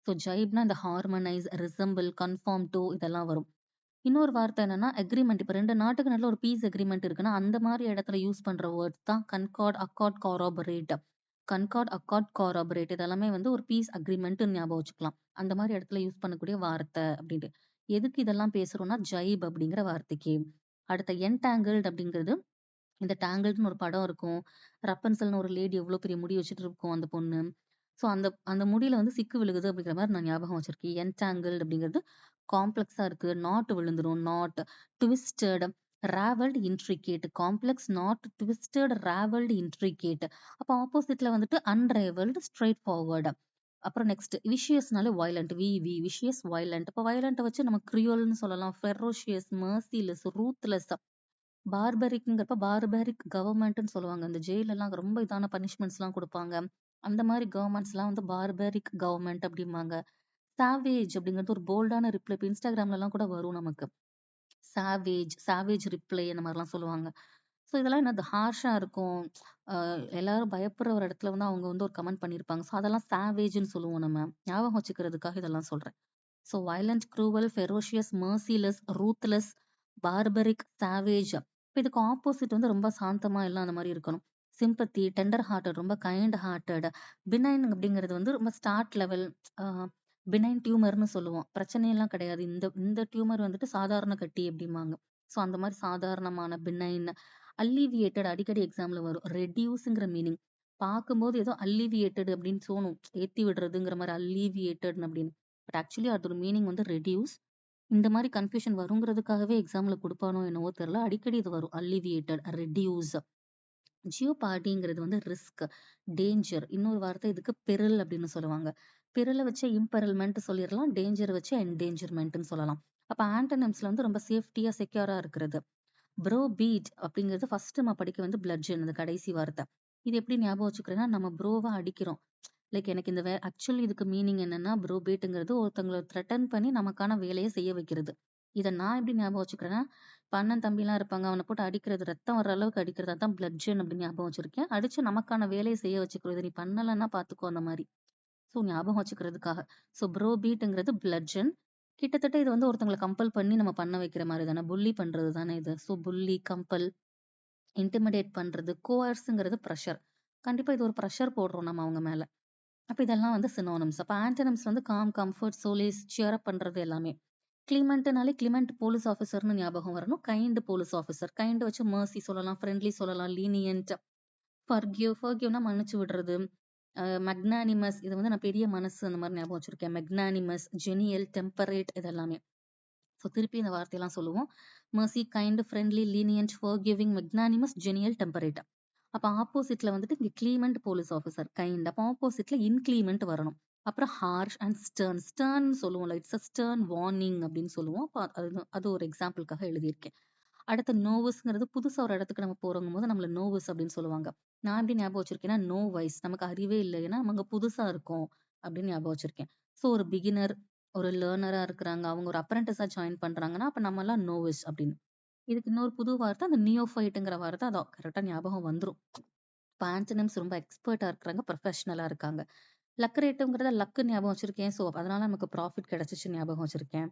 ஸோ ஜைப்னா இந்த ஹார்மனைஸ், ரிசம்பிள், கன்ஃபார்ம் டூ இதெல்லாம் வரும். இன்னொரு வார்த்தை என்னன்னா, அக்ரீமெண்ட். இப்ப 2 நாட்டுக்கு நடுவுல ஒரு பீஸ் அக்ரீமெண்ட் இருக்குன்னா, அந்த மாரி இடத்துல யூஸ் பண்ற வேர்ட்ஸ் தான் கன்கார்ட், அக்கார்ட், காராபரேட். கன்கார்ட், அக்கார்ட், காராபரேட் இதெல்லாமே வந்து ஒரு பீஸ் அக்ரீமெண்ட்ன்னு ஞாபகம் வச்சுக்கலாம். அந்த மாரி இடத்துல யூஸ் பண்ணக்கூடிய வார்த்தை அப்படின்ட்டு. எதுக்கு இதெல்லாம் பேசுறோம்னா, ஜைப் அப்படிங்கிற வார்த்தைக்கு. அடுத்த என்டாங்கிள்ட் அப்படிங்கிறது, இந்த டேங்கிள்ட்ன்னு ஒரு படம் இருக்கும். ரப்பன்சல்னு ஒரு லேடி எவ்வளோ பெரிய முடி வச்சுட்டு இருக்கும் அந்த பொண்ணு. ஸோ அந்த அந்த முடியில வந்து சிக்கு விழுகுது அப்படிங்கிற மாரி நான் ஞாபகம் வச்சிருக்கேன். என்டாங்கிள்ட் அப்படிங்கிறது காம்ப்ளெக்ஸா இருக்கு. நாட் விழுந்துரும். Knot. Twisted, ravelled, intricate. Complex, knot, twisted, ravelled, intricate. அப்ப ஆப்போசிட்ல வந்துட்டு அன்ரைவல்ட், ஸ்ட்ரெய்ட் ஃபார்வர்ட். அப்புறம் நெக்ஸ்ட் விஷியஸ்னாலே வயலண்ட். Vicious, violent. இப்ப வயலண்ட்ட வச்சு நம்ம கிரியோல்ன்னு சொல்லலாம். Ferocious, merciless, ruthless. பார்பரிக்ங்கிறப்ப பார்பரிக் கவர்மெண்ட்ன்னு சொல்லுவாங்க. இந்த ஜெயிலெல்லாம் ரொம்ப இதான பனிஷ்மெண்ட்ஸ்லாம் குடுப்பாங்க. அந்த மாரி கவர்மெண்ட்ஸ்லாம் வந்து பார்பரிக் கவர்மெண்ட் அப்படிம்பாங்க. சாவேஜ் அப்படிங்கிறது ஒரு போல்டான ரிப்ளை. இப்ப இன்ஸ்டாகிராம்லலாம் கூட வரும் நமக்கு. சாவேஜ், சாவேஜ் ரிப்ளை அந்த மாரிலாம் சொல்லுவாங்க. ஸோ இதெல்லாம் என்னது ஹார்ஷா இருக்கும். அ எல்லாரும் பயப்படுற ஒரு இடத்துல வந்து அவங்க வந்து ஒரு கமெண்ட் பண்ணியிருப்பாங்க. ஸோ அதெல்லாம் சாவேஜ்ன்னு சொல்லுவோம் நம்ம. ஞாபகம் வச்சுக்கிறதுக்காக இதெல்லாம் சொல்றேன். So violent, cruel, ferocious, merciless, ruthless, barbaric, savage. இப்ப இதுக்கு ஆப்போசிட் வந்து ரொம்ப சாந்தமா எல்லாம் அந்த மாரி இருக்கணும். சிம்பத்தி, டெண்டர் ஹார்ட்டட், ரொம்ப கைண்ட் ஹார்ட்டட். பினைன் அப்படிங்கிறது வந்து ரொம்ப ஸ்டார்ட் லெவல். அ பினைன் டியூமர்ன்னு சொல்லுவோம். பிரச்சனையெல்லாம் கிடையாது. இந்த இந்த டியூமர் வந்துட்டு சாதாரண கட்டி அப்படிம்பாங்க. ஸோ அந்த மாரி சாதாரணமான பினைன். அல்லீவியேட்டட் அடிக்கடி எக்ஸாம்ல வரும். ரெட்யூஸ்ங்கிற மீனிங். பார்க்கும்போது ஏதோ அல்லீவியேட்டட் அப்படின்னு தோணும். ஏத்தி விடுறதுங்கிற மாரி அல்லீவியேட்டட் அப்படின்னு. பட் ஆக்சுவலி அதோட மீனிங் வந்து ரெட்யூஸ். இந்த மாரி கன்ஃப்யூஷன் வருங்கிறதுக்காகவே எக்ஸாம்ல குடுப்பானோ என்னவோ தெரியல. அடிக்கடி இது வரும். அல்லீவியேட்டட், ரெட்யூஸ். ஜியோபார்டிங்கிறது வந்து ரிஸ்க், டேஞ்சர். இன்னொரு வார்த்தை இதுக்கு பெரில் அப்படின்னு சொல்லுவாங்க. பெரில வச்சு இம்பெரில்மென்ட் சொல்லிரலாம். டேஞ்சர் வச்சு என்டேஞ்சர்மென்ட்ன்னு சொல்லலாம். அப்ப ஆன்டனிம்ஸ்ல வந்து ரொம்ப சேஃப்டியா, செக்யூரா இருக்கிறது. ப்ரோ பீட் அப்படிங்கிறது ஃபர்ஸ்ட் நம்ம படிக்க வந்து பிளட்ஜன், அந்த கடைசி வார்த்தை. இது எப்படி ஞாபகம் வச்சுக்கிறேன்னா, நம்ம ப்ரோவா அடிக்கிறோம். லைக் எனக்கு இந்த ஆக்சுவலி இதுக்கு மீனிங் என்னன்னா, ப்ரோ பீட்டுங்கிறது ஒருத்தவங்களை த்ரெட்டன் பண்ணி நமக்கான வேலையை செய்ய வைக்கிறது. இதை நான் எப்படி ஞாபகம் வச்சுக்கிறேன்னா, இப்ப அண்ணன் தம்பிலாம் இருப்பாங்க, அவனை போட்டு அடிக்கிறது, ரத்தம் வர அளவுக்கு அடிக்கிறது, அதான் பிளட்ஜன் அப்படின்னு ஞாபகம் வச்சிருக்கேன். அடிச்சு நமக்கான வேலையை செய்ய வச்சுக்கிறோம். இதை நீ பண்ணலன்னா பாத்துக்கோ அந்த மாதிரி. ஸோ ஞாபகம் வச்சுக்கிறதுக்காக. So bro பீட்ங்கிறது பிளட்ஜன். கிட்டத்தட்ட இது வந்து ஒருத்தவங்களை கம்பல் பண்ணி நம்ம பண்ண வைக்கிற மாதிரி தானே, புல்லி பண்றது தானே இது. ஸோ புல்லி, கம்பல், இன்டிமிடேட் பண்றது. கோர்ஸ்ங்கிறது ப்ரெஷர். கண்டிப்பா இது ஒரு ப்ரெஷர் போடுறோம் நம்ம அவங்க மேல. அப்ப இதெல்லாம் வந்து சினோனிம்ஸ். அப்ப ஆன்டனிம்ஸ் வந்து காம், கம்ஃபர்ட், சோலிஸ், சியர் அப் பண்றது எல்லாமே. கிளிமெண்ட்னாலே கிளிமெண்ட் போலீஸ் ஆஃபீஸர்னு ஞாபகம் வரணும். Kind police officer. கைண்ட் வச்சு மர்சி சொல்லலாம், ஃப்ரெண்ட்லி சொல்லலாம், லீனியன்ட். ஃபர்கிவ்னா மன்னிச்சு விடுறது. மெக்னானிமஸ், இது வந்து நான் பெரிய மனசு அந்த மாதிரி ஞாபகம் வச்சிருக்கேன். மெக்னானிமஸ், ஜெனியல், டெம்பரேட், இது எல்லாமே. ஸோ திருப்பி இந்த வார்த்தையெல்லாம் சொல்லுவோம். Mercy, kind, friendly, lenient, forgiving, magnanimous, genial, temperate. அப்ப ஆப்போசிட்ல வந்துட்டு இங்க கிளீமெண்ட் போலீஸ் ஆஃபீஸர் கைண்ட். அப்ப ஆப்போசிட்ல இன்கிளீமெண்ட் வரணும். அப்புறம் ஹார்ஷ் அண்ட் ஸ்டர்ன். ஸ்டர்ன் சொல்லுவோம், இட்ஸ் அ ஸ்டர்ன் வார்னிங் அப்படின்னு சொல்லுவோம். அப்ப அது ஒரு எக்ஸாம்பிளுக்காக எழுதியிருக்கேன். அடுத்து நோவஸ்ங்கிறது புதுசா ஒரு இடத்துக்கு நம்ம போறோங்கும் போது நம்மள நோவஸ் அப்படின்னு சொல்லுவாங்க. நான் எப்படி ஞாபகம் வச்சிருக்கேன்னா, நோ வைஸ், நமக்கு அறிவே இல்லை, ஏன்னா நம்ம அங்க புதுசா இருக்கோம் அப்படின்னு ஞாபகம் வச்சிருக்கேன். ஸோ ஒரு பிகினர், ஒரு லேர்னரா இருக்கிறாங்க, அவங்க ஒரு அப்ரண்டிஸா ஜாயின் பண்றாங்கன்னா அப்ப நம்ம எல்லாம் நோவிஸ் அப்படின்னு. இதுக்கு இன்னொரு புது வார்த்தை அந்த நியோஃபைட்டுங்கிற வார்த்தை, அதான் கரெக்டா ஞாபகம் வந்துரும். இப்ப ஆன்டனிம்ஸ் ரொம்ப எக்ஸ்பர்ட்டா இருக்கிறாங்க, ப்ரொஃபஷனலா இருக்காங்க. லக்ரேட்டிவ்ங்கிறத லக்கு ஞாபகம் வச்சிருக்கேன். ஸோ அதனால நமக்கு ப்ராஃபிட் கிடைச்சிச்சு ஞாபகம் வச்சிருக்கேன்.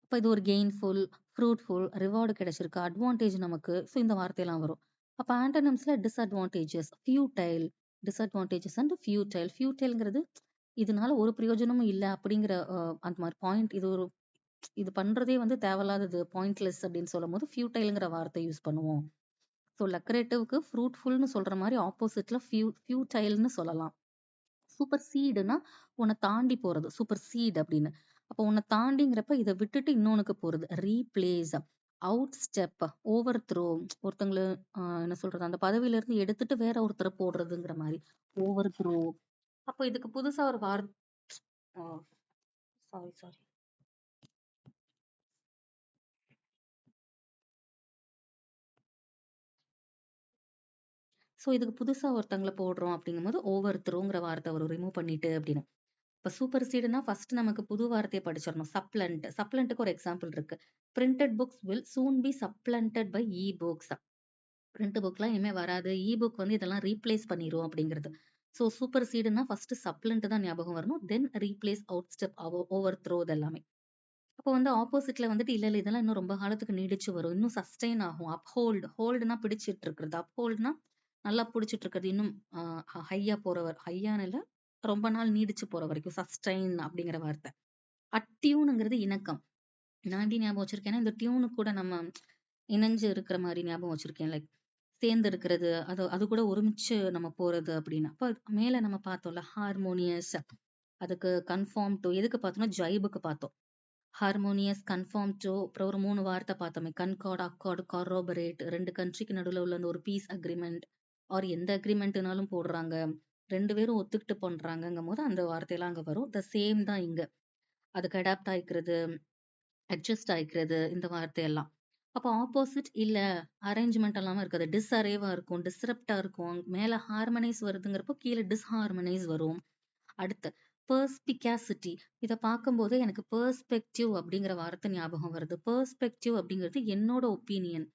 அப்ப இது ஒரு கெயின்ஃபுல், ஃப்ரூட்ஃபுல், ரிவார்டு கிடைச்சிருக்கு, அட்வான்டேஜ் நமக்கு. ஸோ இந்த வார்த்தையெல்லாம் வரும். அப்ப ஆன்டனிம்ஸ்ல disadvantages, futile, disadvantages and futile. ஃபியூட்டைல்ங்கிறது இதனால ஒரு பிரயோஜனமும் இல்ல அப்படிங்கிற அந்த மாதிரி பாயிண்ட். இது பண்றதே வந்து தேவையில்லாதது, பாயிண்ட்லெஸ் அப்படின்னு சொல்லும்போது ஃபியூட்டைல்ங்கிற வார்த்தை யூஸ் பண்ணுவோம். ஸோ லக்ரேட்டிவ்க்கு ஃப்ரூட்ஃபுல்னு சொல்ற மாதிரி ஆப்போசிட்ல ஃபியூட்டைல்னு சொல்லலாம். சூப்பர் சீடுனா உன்னை தாண்டி போறது, சூப்பர் சீட் அப்படின்னு. அப்போ உன்னை தாண்டிங்கிறப்ப இதை விட்டுட்டு இன்னொன்னுக்கு போறது. Replace, out step, over throw, ஒருத்தங்களை என்ன சொல்றது, அந்த பதவியில இருந்து எடுத்துட்டு வேற ஒருத்தரை போடுறதுங்கிற மாதிரி ஓவர் த்ரோ. அப்போ இதுக்கு புதுசா ஒரு வார்த்தை, சாரி சாரி, ஸோ இதுக்கு புதுசா ஒருத்தங்களை போடுறோம் அப்படிங்கும்போது ஓவர் த்ரோங்கிற வார்த்தை ஒரு ரிமூவ் பண்ணிட்டு அப்படின்னு. இப்ப சூப்பர் சீடுனா ஃபர்ஸ்ட் நமக்கு புது வார்த்தையை படிச்சிடணும். சப்ளண்ட், சப்ளண்ட்டுக்கு ஒரு எக்ஸாம்பிள் இருக்கு. Printed books will soon be supplanted by e books. Print புக்லாம் இனிமே வராது, இ புக் வந்து இதெல்லாம் ரீப்ளேஸ் பண்ணிரும் அப்படிங்கிறது. ஸோ சூப்பர் சீடுனா ஃபர்ஸ்ட் சப்ளண்ட் தான் ஞாபகம் வரணும், then replace, out step, overthrow, இது எல்லாமே. அப்போ வந்து ஆப்போசிட்ல வந்துட்டு இல்ல இல்ல இதெல்லாம் இன்னும் ரொம்ப காலத்துக்கு நீடிச்சு வரும், இன்னும் சஸ்டெயின் ஆகும். அப்ஹோல்ட், ஹோல்டுனா பிடிச்சிட்டு இருக்கிறது, அப்ஹோல்ட்னா நல்லா பிடிச்சிட்டு இருக்கிறது, இன்னும் ஹையா போறவர், ஹையான இல்ல, ரொம்ப நாள் நீடிச்சு போற வரைக்கும், சஸ்டெயின் அப்படிங்கிற வார்த்தை. அட்யூனுங்கிறது இணக்கம். நான் எப்படி ஞாபகம் வச்சிருக்கேன்னா, இந்த டியூனு கூட நம்ம இணைஞ்சு இருக்கிற மாதிரி ஞாபகம் வச்சிருக்கேன். லைக் சேர்ந்து இருக்கிறது, அது அது கூட ஒருமிச்சு நம்ம போறது அப்படின்னு. அப்ப மேல நம்ம பார்த்தோம்ல ஹார்மோனியஸ், அதுக்கு கன்ஃபார்ம் டு, எதுக்கு பார்த்தோம்னா ஜைபுக்கு பார்த்தோம். ஹார்மோனியஸ், கன்ஃபார்ம் டு, அப்புறம் ஒரு 3 வார்த்தை பார்த்தோமே, கன்கார்ட், அக்கார்ட், கார்ரோபரேட். 2 கண்ட்ரிக்கு நடுவுல உள்ள அந்த ஒரு பீஸ் அக்ரிமெண்ட், ஆர் எந்த அக்ரிமெண்ட்னாலும் போடுறாங்க, 2 பேரும் ஒத்துக்கிட்டு பண்றாங்கங்கும் போது அந்த வார்த்தையெல்லாம் அங்க வரும். த சேம் தான் இங்க. அதுக்கு அடாப்ட் ஆயிக்கிறது, அட்ஜஸ்ட் ஆயிக்கிறது, இந்த வார்த்தையெல்லாம். அப்போ ஆப்போசிட் இல்ல, அரேஞ்ச்மெண்ட் எல்லாமே இருக்காது, டிஸ்அரேவா இருக்கும், டிஸ்ரப்டா இருக்கும். மேல ஹார்மனைஸ் வருதுங்கிறப்போ கீழே டிஸ்ஹார்மனைஸ் வரும். அடுத்து பெர்ஸ்பிகாசிட்டி. இதை பார்க்கும்போது எனக்கு பெர்ஸ்பெக்டிவ் அப்படிங்கிற வார்த்தை ஞாபகம் வருது. பெர்ஸ்பெக்டிவ் அப்படிங்கிறது என்னோட ஒப்பீனியன்,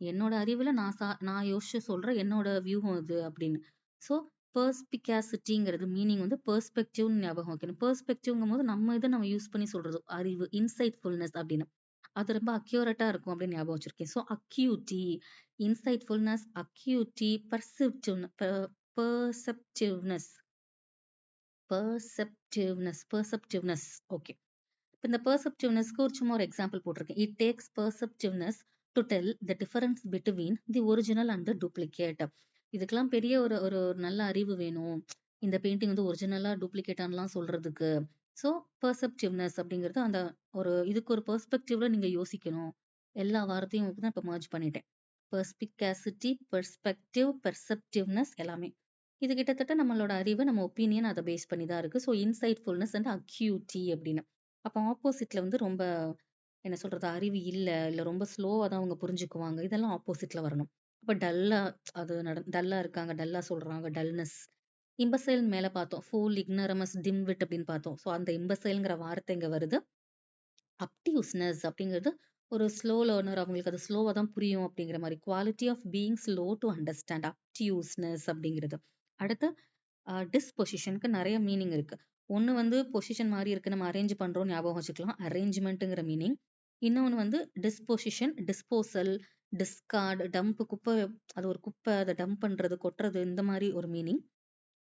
என்னோட அறிவுல நான் யோசிச்சு சொல்றேன், என்னோட வியூகம் இது அப்படின்னு. ஸோ பெர்ஸ்பிகாசிட்டிங்கிறது மீனிங் வந்து பெர்ஸ்பெக்டிவ்னு ஞாபகம் வைக்கணும். பெர்ஸ்பெக்டிவ்ங்கும் போது நம்ம இதை நம்ம யூஸ் பண்ணி சொல்றது, அறிவு, இன்சைட்ஃபுல்னஸ் அப்படின்னு. அது ரொம்ப அக்யூரேட்டா இருக்கும் அப்படின்னு ஞாபகம் வச்சிருக்கேன். So acuity, insightfulness, acuity, perceptiveness, perceptiveness. Okay. இப்ப இந்த பெர்செப்டிவ்னஸ்க்கு ஒரு சும்மா ஒரு எக்ஸாம்பிள் போட்டிருக்கேன். It takes perceptiveness to tell the difference between the original and the duplicate. இதுக்கெல்லாம் பெரிய ஒரு ஒரு நல்ல அறிவு வேணும், இந்த பெயிண்டிங் வந்து ஒரிஜினலா டூப்ளிகேட்டான்லாம் சொல்றதுக்கு. ஸோ பெர்செப்டிவ்னஸ் அப்படிங்கிறது அந்த ஒரு இதுக்கு ஒரு பெர்ஸ்பெக்டிவ்ல நீங்க யோசிக்கணும். எல்லா வார்த்தையும் வந்து நான் இப்ப மர்ஜ் பண்ணிட்டேன். பெர்ஸ்பிகாசிட்டி, பெர்ஸ்பெக்டிவ், பெர்செப்டிவ்னஸ் எல்லாமே. இது கிட்டத்தட்ட நம்மளோட அறிவு, நம்ம ஒப்பீனியன் அதை பேஸ் பண்ணி தான் இருக்கு. ஸோ இன்சைட்ஃபுல்னஸ் அண்ட் அக்யூட்டி அப்படின்னு. அப்போ ஆப்போசிட்ல வந்து ரொம்ப என்ன சொல்றது, அறிவு இல்ல ரொம்ப ஸ்லோவா தான் அவங்க புரிஞ்சுக்குவாங்க. இதெல்லாம் ஆப்போசிட்ல வரணும். அப்ப டல்லா அது டல்லா இருக்காங்க, டல்லா சொல்றாங்க, டல்னஸ். இம்பசைல் மேல பார்த்தோம். ஃபூல், இக்னரமஸ், டிம்விட் அப்படின்னு பார்த்தோம். ஸோ அந்த இம்பசைல்ங்கிற வார்த்தை இங்க வருது. அப்டியூஸ்னஸ் அப்படிங்கிறது ஒரு ஸ்லோ லேர்னர், அவங்களுக்கு அது ஸ்லோவா தான் புரியும் அப்படிங்கிற மாதிரி. Quality of being slow to understand, obtuseness அப்படிங்கிறது. அடுத்து டிஸ்பொசிஷனுக்கு நிறைய மீனிங் இருக்கு. ஒண்ணு வந்து பொசிஷன் மாதிரி இருக்கு, நம்ம அரேஞ்ச் பண்றோம் ஞாபகம் வச்சுக்கலாம், அரேஞ்ச்மெண்ட்டுங்கிற மீனிங். இன்னொன்னு வந்து டிஸ்பொசிஷன், டிஸ்போசல், டிஸ்கார்ட், டம்ப், குப்பை, அது ஒரு குப்பை, அதை டம்ப் பண்றது, கொட்டுறது, இந்த மாதிரி ஒரு மீனிங்.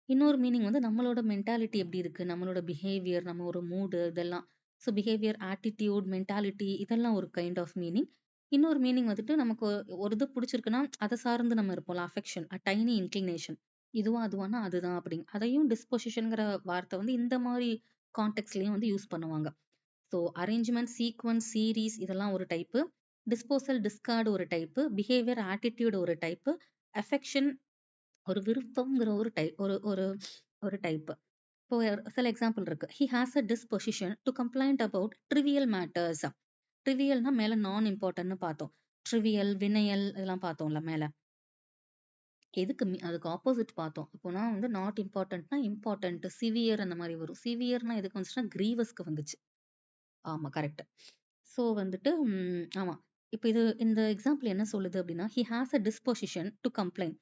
இன்னொரு மீனிங் வந்து நம்மளோட மென்டாலிட்டி எப்படி இருக்கு, நம்மளோட பிஹேவியர், நம்ம ஒரு மூடு, இதெல்லாம். ஸோ பிஹேவியர், ஆட்டிடியூட், மென்டாலிட்டி, இதெல்லாம் ஒரு கைண்ட் ஆஃப் மீனிங். இன்னொரு மீனிங் வந்துட்டு நமக்கு ஒரு இது பிடிச்சிருக்குன்னா அதை சார்ந்து நம்ம இருப்போம்ல, அஃபெக்ஷன், டைனி இன்க்ளினேஷன், இதுவா அதுவானா அதுதான் அப்படிங்க. அதையும் டிஸ்பொசிஷன்ங்கிற வார்த்தை வந்து இந்த மாதிரி கான்டெக்ட்லயும் வந்து யூஸ் பண்ணுவாங்க. ஸோ அரேஞ்ச்மெண்ட், சீக்வன்ஸ், சீரீஸ், இதெல்லாம் ஒரு டைப்பு. டிஸ்போசல், டிஸ்கார்டு ஒரு டைப்பு. பிஹேவியர், ஆட்டிடியூட் ஒரு டைப்பு. அஃபெக்ஷன், ஒரு விருப்பம்ங்கிற ஒரு டைப், ஒரு ஒரு ஒரு டைப். இப்போ சில எக்ஸாம்பிள் இருக்கு. He has a disposition to complain about trivial matters. ட்ரிவியல்னா மேல நான் இம்பார்ட்டன்ட்னு பார்த்தோம். ட்ரிவியல், வினயல், இதெல்லாம் பார்த்தோம்ல மேல. எதுக்கு அதுக்கு ஆப்போசிட் பார்த்தோம். அப்போனா வந்து நாட் இம்பார்ட்டன்ட்னா இம்பார்ட்டன்ட், சிவியர், அந்த மாதிரி வரும். சிவியர்னா எதுக்கு வந்துச்சுன்னா கிரீவஸ்க்கு வந்துச்சு. ஆமா, கரெக்ட். ஸோ வந்துட்டு ஆமா. இப்போ இந்த எக்ஸாம்பிள் என்ன சொல்லுது அப்படின்னா, he has a disposition to complaint.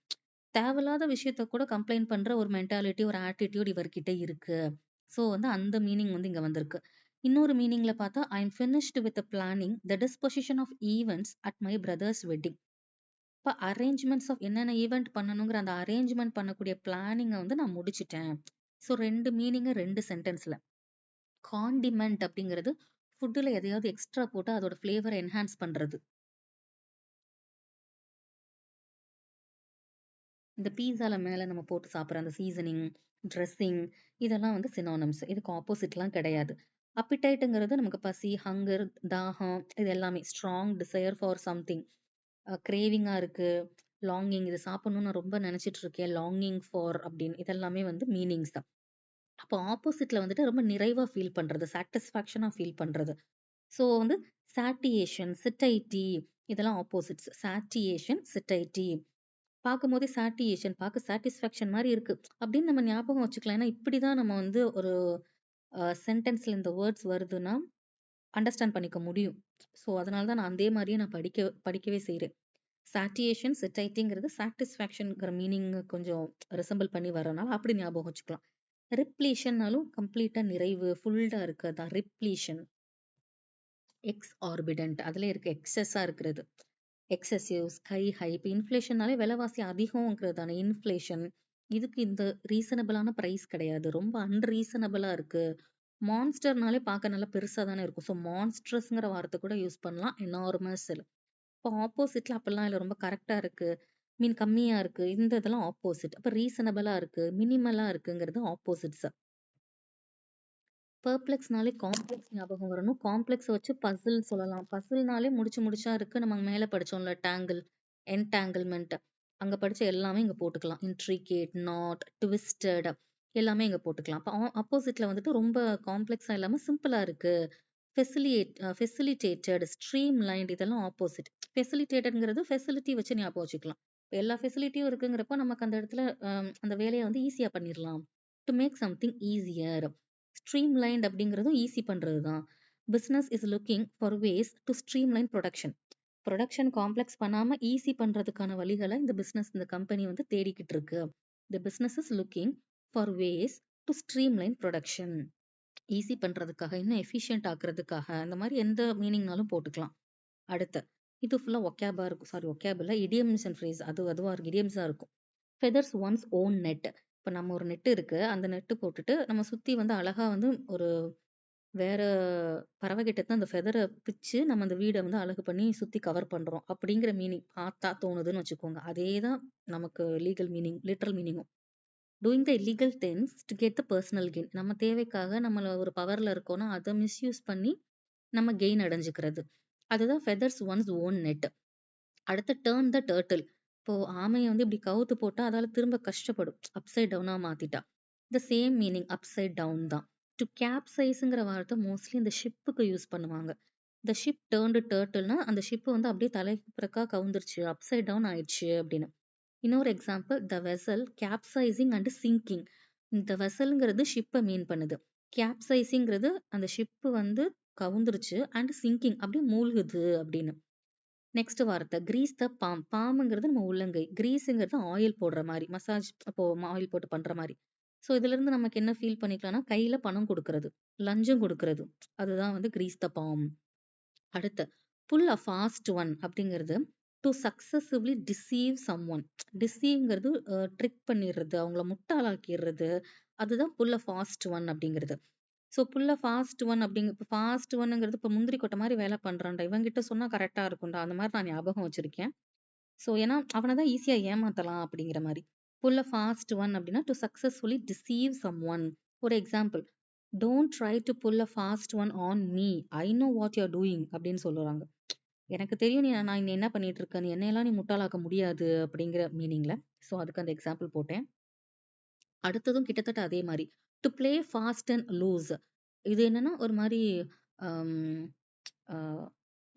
தேவையில்லாத விஷயத்த கூட கம்ப்ளைண்ட் பண்ற ஒரு மென்டாலிட்டி, ஒரு ஆட்டிடியூட் இவர்கிட்ட இருக்கு. ஸோ வந்து அந்த மீனிங் வந்து இங்க வந்திருக்கு. இன்னொரு மீனிங்ல பார்த்தா, I am finished with planning the disposition of events at my brother's wedding. இப்போ அரேஞ்ச்மெண்ட்ஸ் ஆஃப் என்னென்ன ஈவெண்ட் பண்ணணுங்கிற அந்த அரேஞ்ச்மெண்ட் பண்ணக்கூடிய பிளானிங்கை வந்து நான் முடிச்சிட்டேன். So 2 meaning 2 சென்டென்ஸ்ல. காண்டிமெண்ட் அப்படிங்கிறது ஃபுட்டுல எதையாவது எக்ஸ்ட்ரா போட்டு அதோட ஃபிளேவரை என்ஹான்ஸ் பண்றது. இந்த பீஸால மேல நம்ம போட்டு சாப்பிடுற அந்த சீசனிங், ட்ரெஸ்ஸிங், இதெல்லாம் வந்து சினோனிம்ஸ். இதுக்கு ஆப்போசிட்லாம் கிடையாது. அப்பிடைட்ங்கிறது நமக்கு பசி, ஹங்கர், தாகம், இது எல்லாமே. ஸ்ட்ராங் டிசைர் ஃபார் சம்திங், கிரேவிங்கா இருக்கு, லாங்கிங், இது சாப்பிடணும்னு நான் ரொம்ப நினைச்சிட்டு இருக்கேன், லாங்கிங் ஃபார் அப்படின்னு, இதெல்லாமே வந்து மீனிங்ஸ் தான். அப்போ ஆப்போசிட்ல வந்துட்டு ரொம்ப நிறைவா ஃபீல் பண்றது, சாட்டிஸ்ஃபேக்ஷனா ஃபீல் பண்றது. ஸோ வந்து சாட்டியேஷன், சிட்டைட்டி, இதெல்லாம் ஆப்போசிட்ஸ். சாட்டியேஷன், சிட்டைட்டி. பார்க்கும்போதே சாட்டியேஷன், பார்க்க சாட்டிஸ்ஃபேக்ஷன் மாரி இருக்கு அப்படின்னு நம்ம ஞாபகம் வச்சுக்கலாம். ஏன்னா இப்படிதான் நம்ம வந்து ஒரு சென்டென்ஸ்ல இந்த வேர்ட்ஸ் வருதுன்னா அண்டர்ஸ்டாண்ட் பண்ணிக்க முடியும். ஸோ அதனால தான் நான் அதே மாரியே நான் படிக்கவே செய்றேன். சாட்டியேஷன், சிட்டைட்டிங்கிறது சாட்டிஸ்ஃபேக்ஷன்ங்கிற மீனிங் கொஞ்சம் ரிசம்பிள் பண்ணி வரனால அப்படி ஞாபகம் வச்சுக்கலாம். ரிப்ளீஷன்னாலும் கம்ப்ளீட்டா நிறைவு, ஃபுல்டா இருக்கு, அதான் ரிப்ளீஷன். எக்ஸ் ஆர்பிடன்ட், அதுல இருக்கு எக்ஸஸா இருக்கிறது. Excessive, sky high. இப்போ இன்ஃப்ளேஷன்னாலே விலைவாசி அதிகம்ங்கிறதான இன்ஃப்ளேஷன். இதுக்கு இந்த ரீசனபிளான பிரைஸ் கிடையாது, ரொம்ப அன்ரீசனபிளா இருக்கு. மான்ஸ்டர்னாலே பார்க்க நல்லா பெருசா தானே இருக்கும். ஸோ மான்ஸ்ட்ரஸ்ங்கிற வார்த்தை கூட யூஸ் பண்ணலாம், எனார்மஸ். இப்போ ஆப்போசிட்ல அப்படிலாம் இல்லை, ரொம்ப கரெக்டா இருக்கு, மீன் கம்மியா இருக்கு, இந்த இதெல்லாம் ஆப்போசிட். அப்போ ரீசனபிளா இருக்கு, மினிமலா இருக்குங்கிறது ஆப்போசிட்ஸ். பெர்ப்ளெக்ஸ்னாலே காம்ப்ளெக்ஸ் ஞாபகம் வரணும். காம்ப்ளெக்ஸ் வச்சு பசில் சொல்லலாம். பசில்னாலே முடிச்சா இருக்கு. நம்ம மேல படிச்சோம்ல, டேங்கிள், என்டாங்கிள்மெண்ட். அங்க படிச்ச எல்லாமே இங்க போட்டுக்கலாம். இன்ட்ரிகேட், நாட், ட்விஸ்டட், எல்லாமே இங்க போட்டுக்கலாம். அப்போ ஆப்போசிட்ல வந்துட்டு ரொம்ப காம்ப்ளெக்ஸா இல்லாம சிம்பிளா இருக்கு. ஃபெசிலிட்டேட்டட், ஸ்ட்ரீம் லைன்ட், இதெல்லாம் ஆப்போசிட். ஃபெசிலிட்டேட்டட்ங்கிறது ஃபெசிலிட்டி வச்சு ஞாபகம் வச்சுக்கலாம். இப்ப எல்லா ஃபெசிலிட்டியும் இருக்குங்கிறப்ப நமக்கு அந்த இடத்துல அந்த வேலையை வந்து ஈஸியா பண்ணிடலாம். To make something easier. Streamlined அப்படிங்கிறதும் ஈஸி பண்றது தான். Business is looking for ways to streamline production. Production complex பண்ணாம ஈஸி பண்றதுக்கான வழிகளை இந்த பிசினஸ், இந்த கம்பெனி வந்து தேடிக்கிட்டு இருக்கு. The business is looking for ways to streamline production. Easy பண்றதுக்காக, இன்னும் எஃபிஷியன்ட் ஆக்குறதுக்காக, இந்த மாதிரி எந்த மீனிங்னாலும் போட்டுக்கலாம். அடுத்து இது ஃபுல்லா ஒக்கேபா இருக்கும். சாரி, ஒக்கேப் இல்ல, இடியம்ஸ் அண்ட் ஃப்ரேஸ். அதுவா இருக்கும், இடியம்ஸா இருக்கும். Feathers once own net. இப்போ நம்ம ஒரு நெட் இருக்கு, அந்த நெட்டு போட்டுட்டு நம்ம சுத்தி வந்து அழகா வந்து ஒரு வேற பறவை கிட்ட இருந்து அந்த ஃபெதரை பிச்சு நம்ம அந்த வீடை வந்து அழகு பண்ணி சுத்தி கவர் பண்றோம் அப்படிங்கிற மீனிங் பார்த்தா தோணுதுன்னு வச்சுக்கோங்க. அதே தான் நமக்கு லீகல் மீனிங், லிட்டரல் மீனிங்கும். Doing the illegal things to get the personal gain. நம்ம தேவைக்காக நம்மள ஒரு பவர்ல இருக்கோம்னா அதை மிஸ்யூஸ் பண்ணி நம்ம கெயின் அடைஞ்சுக்கிறது. அதுதான் ஃபெதர்ஸ் ஒன்ஸ் ஓன் நெட். அடுத்து டர்ன் த டர்ட்டில். இப்போ ஆமையை வந்து இப்படி கவுத்து போட்டா அதால திரும்ப கஷ்டப்படும், அப்சைட் டவுனா மாத்திட்டா. The same meaning, upside down தான். டு கேப்சைஸ்ங்கிற வார்த்தை மோஸ்ட்லி இந்த ஷிப்புக்கு யூஸ் பண்ணுவாங்க. த ஷிப் டேர்ன்டு டர்ட்டில்னா அந்த ஷிப் வந்து அப்படியே தலைப்பிறக்கா கவுந்துருச்சு, அப்சைட் டவுன் ஆயிடுச்சு அப்படின்னு. இன்னொரு example, the vessel capsizing and sinking. இந்த வெசல்ங்கிறது ஷிப்பை மீன் பண்ணுது. கேப்சைசிங்கிறது அந்த ஷிப் வந்து கவுந்துருச்சு அண்ட் சிங்கிங் அப்படியே மூழ்குது அப்படின்னு. நெக்ஸ்ட் வார்த்தை கிரீஸ் த பாம். பாம்ங்கிறது நம்ம உள்ளங்கை, கிரீஸுங்கிறது ஆயில் போடுற மாதிரி, மசாஜ் அப்போ ஆயில் போட்டு பண்ற மாதிரி. ஸோ இதுல இருந்து நமக்கு என்ன ஃபீல் பண்ணிக்கலாம்னா கையில பணம் கொடுக்கறது, லஞ்சம் கொடுக்கறது, அதுதான் வந்து கிரீஸ் த பாம். அடுத்து புல் அ ஃபாஸ்ட் ஒன் அப்படிங்கிறது to successively deceive someone. டிசீவ்ங்கிறது ட்ரிக் பண்ணிடுறது, அவங்கள முட்டாளாக்கிடுறது, அதுதான் புல் அ ஃபாஸ்ட் ஒன் அப்படிங்கிறது. So pull a fast one இப்போ ஃபாஸ்ட் ஒன்னுங்கிறது இப்போ முந்திரி கொட்டை மாதிரி வேலை பண்றான்டா, இவங்கிட்ட சொன்னா கரெக்டா இருக்கும்டா, அந்த மாதிரி நான் ஞாபகம் வச்சிருக்கேன். ஸோ ஏன்னா அவனை தான் ஈஸியா ஏமாத்தலாம் அப்படிங்கிற மாதிரி. புல் அ ஃபாஸ்ட் ஒன் அப்படின்னா to successfully deceive someone. ஒரு example, don't try to pull a fast one on me, I know what you are doing அப்படின்னு சொல்லுறாங்க. எனக்கு தெரியும் நான் இன்னும் என்ன பண்ணிட்டு இருக்கேன், என்னையெல்லாம் நீ முட்டாளாக்க முடியாது அப்படிங்கிற மீனிங்ல. ஸோ அதுக்கு அந்த எக்ஸாம்பிள் போட்டேன். அடுத்ததும் கிட்டத்தட்ட அதே மாதிரி, to play fast and loose. இது என்னன்னா ஒரு மாதிரி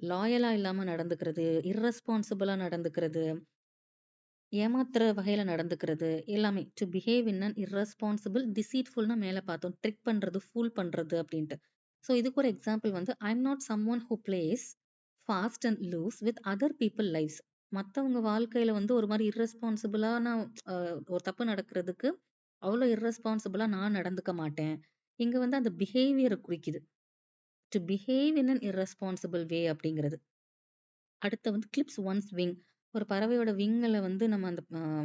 லாயலா இல்லாம நடந்துக்கிறது, irresponsible-ஆ நடந்துக்கிறது, ஏமாத்துற வகையில நடந்துக்கிறது, எல்லாமே. To behave in an irresponsible, deceitfulனா மேல பார்த்தோம். ட்ரிக் பண்றது, ஃபூல் பண்றது அப்படின்ட்டு. ஸோ இதுக்கு ஒரு எக்ஸாம்பிள் வந்து, I am not someone who plays fast and loose with other people lifes. மத்தவங்க வாழ்க்கையில வந்து ஒரு மாதிரி irresponsible-ஆன ஒரு தப்பு நடக்கிறதுக்கு அவ்வளோ irresponsible-ஆ நான் நடந்துக்க மாட்டேன். இங்க வந்து அந்த பிஹேவியரை குறிக்குது. To behave in an irresponsible வே அப்படிங்கிறது. அடுத்து வந்து கிளிப்ஸ் ஒன்ஸ் விங். ஒரு பறவையோட விங்ல வந்து நம்ம அந்த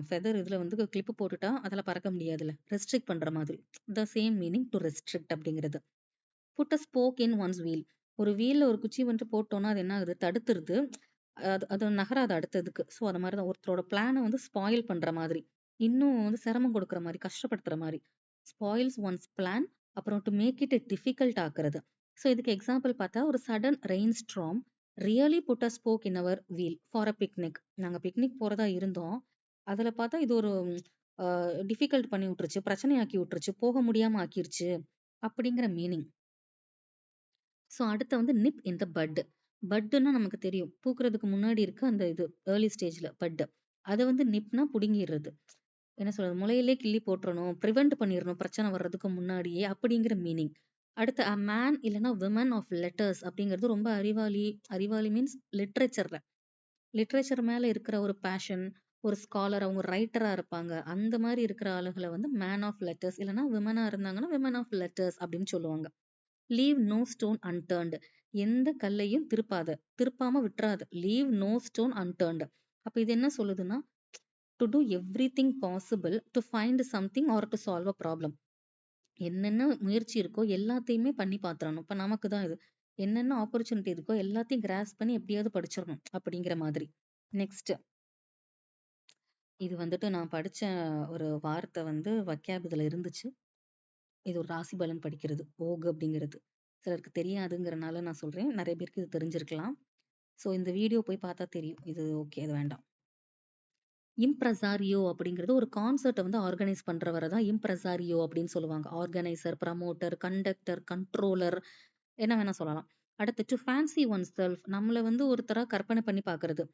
ஃபெதர் இதுல வந்து கிளிப் போட்டுட்டா அதால பறக்க முடியாதுல்ல. ரெஸ்ட்ரிக்ட் பண்ற மாதிரி. The same meaning to restrict அப்படிங்கிறது. Put a spoke in one's wheel. ஒரு வீல்ல ஒரு குச்சி வந்து போட்டோம்னா அது என்ன ஆகுது, தடுத்துருது. அது அது நகராது அடுத்ததுக்கு. ஸோ அது மாதிரி தான் ஒருத்தரோட பிளானை வந்து ஸ்பாயில் பண்ற மாதிரி, இன்னும் வந்து சிரமம் கொடுக்குற மாதிரி, கஷ்டப்படுத்துற மாதிரி. Spoils one's plan. அப்புறம் டு மேக் இட் டிஃபிகல்ட் ஆக்குறது. ஸோ இதுக்கு எக்ஸாம்பிள் பார்த்தா, ஒரு sudden rain storm really put a spoke in our wheel for a picnic. நாங்க பிக்னிக் போறதா இருந்தோம். அதுல பார்த்தா இது ஒரு டிஃபிகல்ட் பண்ணி விட்டுருச்சு, பிரச்சனையாக்கி விட்டுருச்சு, போக முடியாம ஆக்கிருச்சு அப்படிங்கிற மீனிங். ஸோ அடுத்து வந்து நிப் இன் த பட். பட்டுன்னா நமக்கு தெரியும், பூக்குறதுக்கு முன்னாடி இருக்க அந்த இது ஏர்லி ஸ்டேஜ்ல பட். அதை வந்து நிப்னா புடுங்கிடுறது. என்ன சொல்றது, முளையிலே கிள்ளி போட்டுறணும், ப்ரிவென்ட் பண்ணிடணும் பிரச்சனை வர்றதுக்கு முன்னாடியே அப்படிங்கிற மீனிங். அடுத்து அ மேன் இல்லைன்னா விமன் ஆஃப் லெட்டர்ஸ் அப்படிங்கிறது ரொம்ப அறிவாளி. அறிவாளி மீன்ஸ் லிட்ரேச்சர்ல, லிட்ரேச்சர் மேல இருக்கிற ஒரு பேஷன், ஒரு ஸ்காலர், அவங்க ரைட்டரா இருப்பாங்க, அந்த மாதிரி இருக்கிற ஆளுகளை வந்து மேன் ஆஃப் லெட்டர்ஸ் இல்லைன்னா விமனா இருந்தாங்கன்னா விமன் ஆஃப் லெட்டர்ஸ் அப்படின்னு சொல்லுவாங்க. Leave no stone unturned. எந்த கல்லையும் திருப்பாம விட்டுறாது. Leave no stone unturned. அப்ப இது என்ன சொல்லுதுன்னா, to do everything possible to find something or to solve a problem. என்னென்ன முயற்சி இருக்கோ எல்லாத்தையுமே பண்ணி பார்த்துறணும். இப்ப நமக்கு தான் இது. என்னென்ன ஆப்பர்ச்சுனிட்டி இருக்கோ எல்லாத்தையும் கிராஸ் பண்ணி எப்படியாவது படிச்சிடணும் அப்படிங்கிற மாதிரி. நெக்ஸ்ட், இது வந்துட்டு நான் படிச்ச ஒரு வார்த்தை வந்து வொக்காப் இதுல இருந்துச்சு. இது ஒரு ராசி பலன் படிக்கிறது. ஓக் அப்படிங்கிறது. சிலருக்கு தெரியாதுங்கிறனால நான் சொல்றேன். நிறைய பேருக்கு இது தெரிஞ்சிருக்கலாம். ஸோ இந்த வீடியோ போய் பார்த்தா தெரியும். இது ஓகே, அது வேண்டாம். இம்ப்ரசாரியோ அப்படிங்கிறது ஒரு கான்சர்ட்டை வந்து ஆர்கனைஸ் பண்றவரை தான் இம்ப்ரசாரியோ அப்படின்னு சொல்லுவாங்க. ஆர்கனைசர், ப்ரமோட்டர், கண்டக்டர், கண்ட்ரோலர், என்ன வேணா சொல்லலாம். அடுத்து டு ஃபேன்சி ஒன் செல்ஃப். நம்மள வந்து ஒருத்தரா கற்பனை பண்ணி பார்க்கிறது.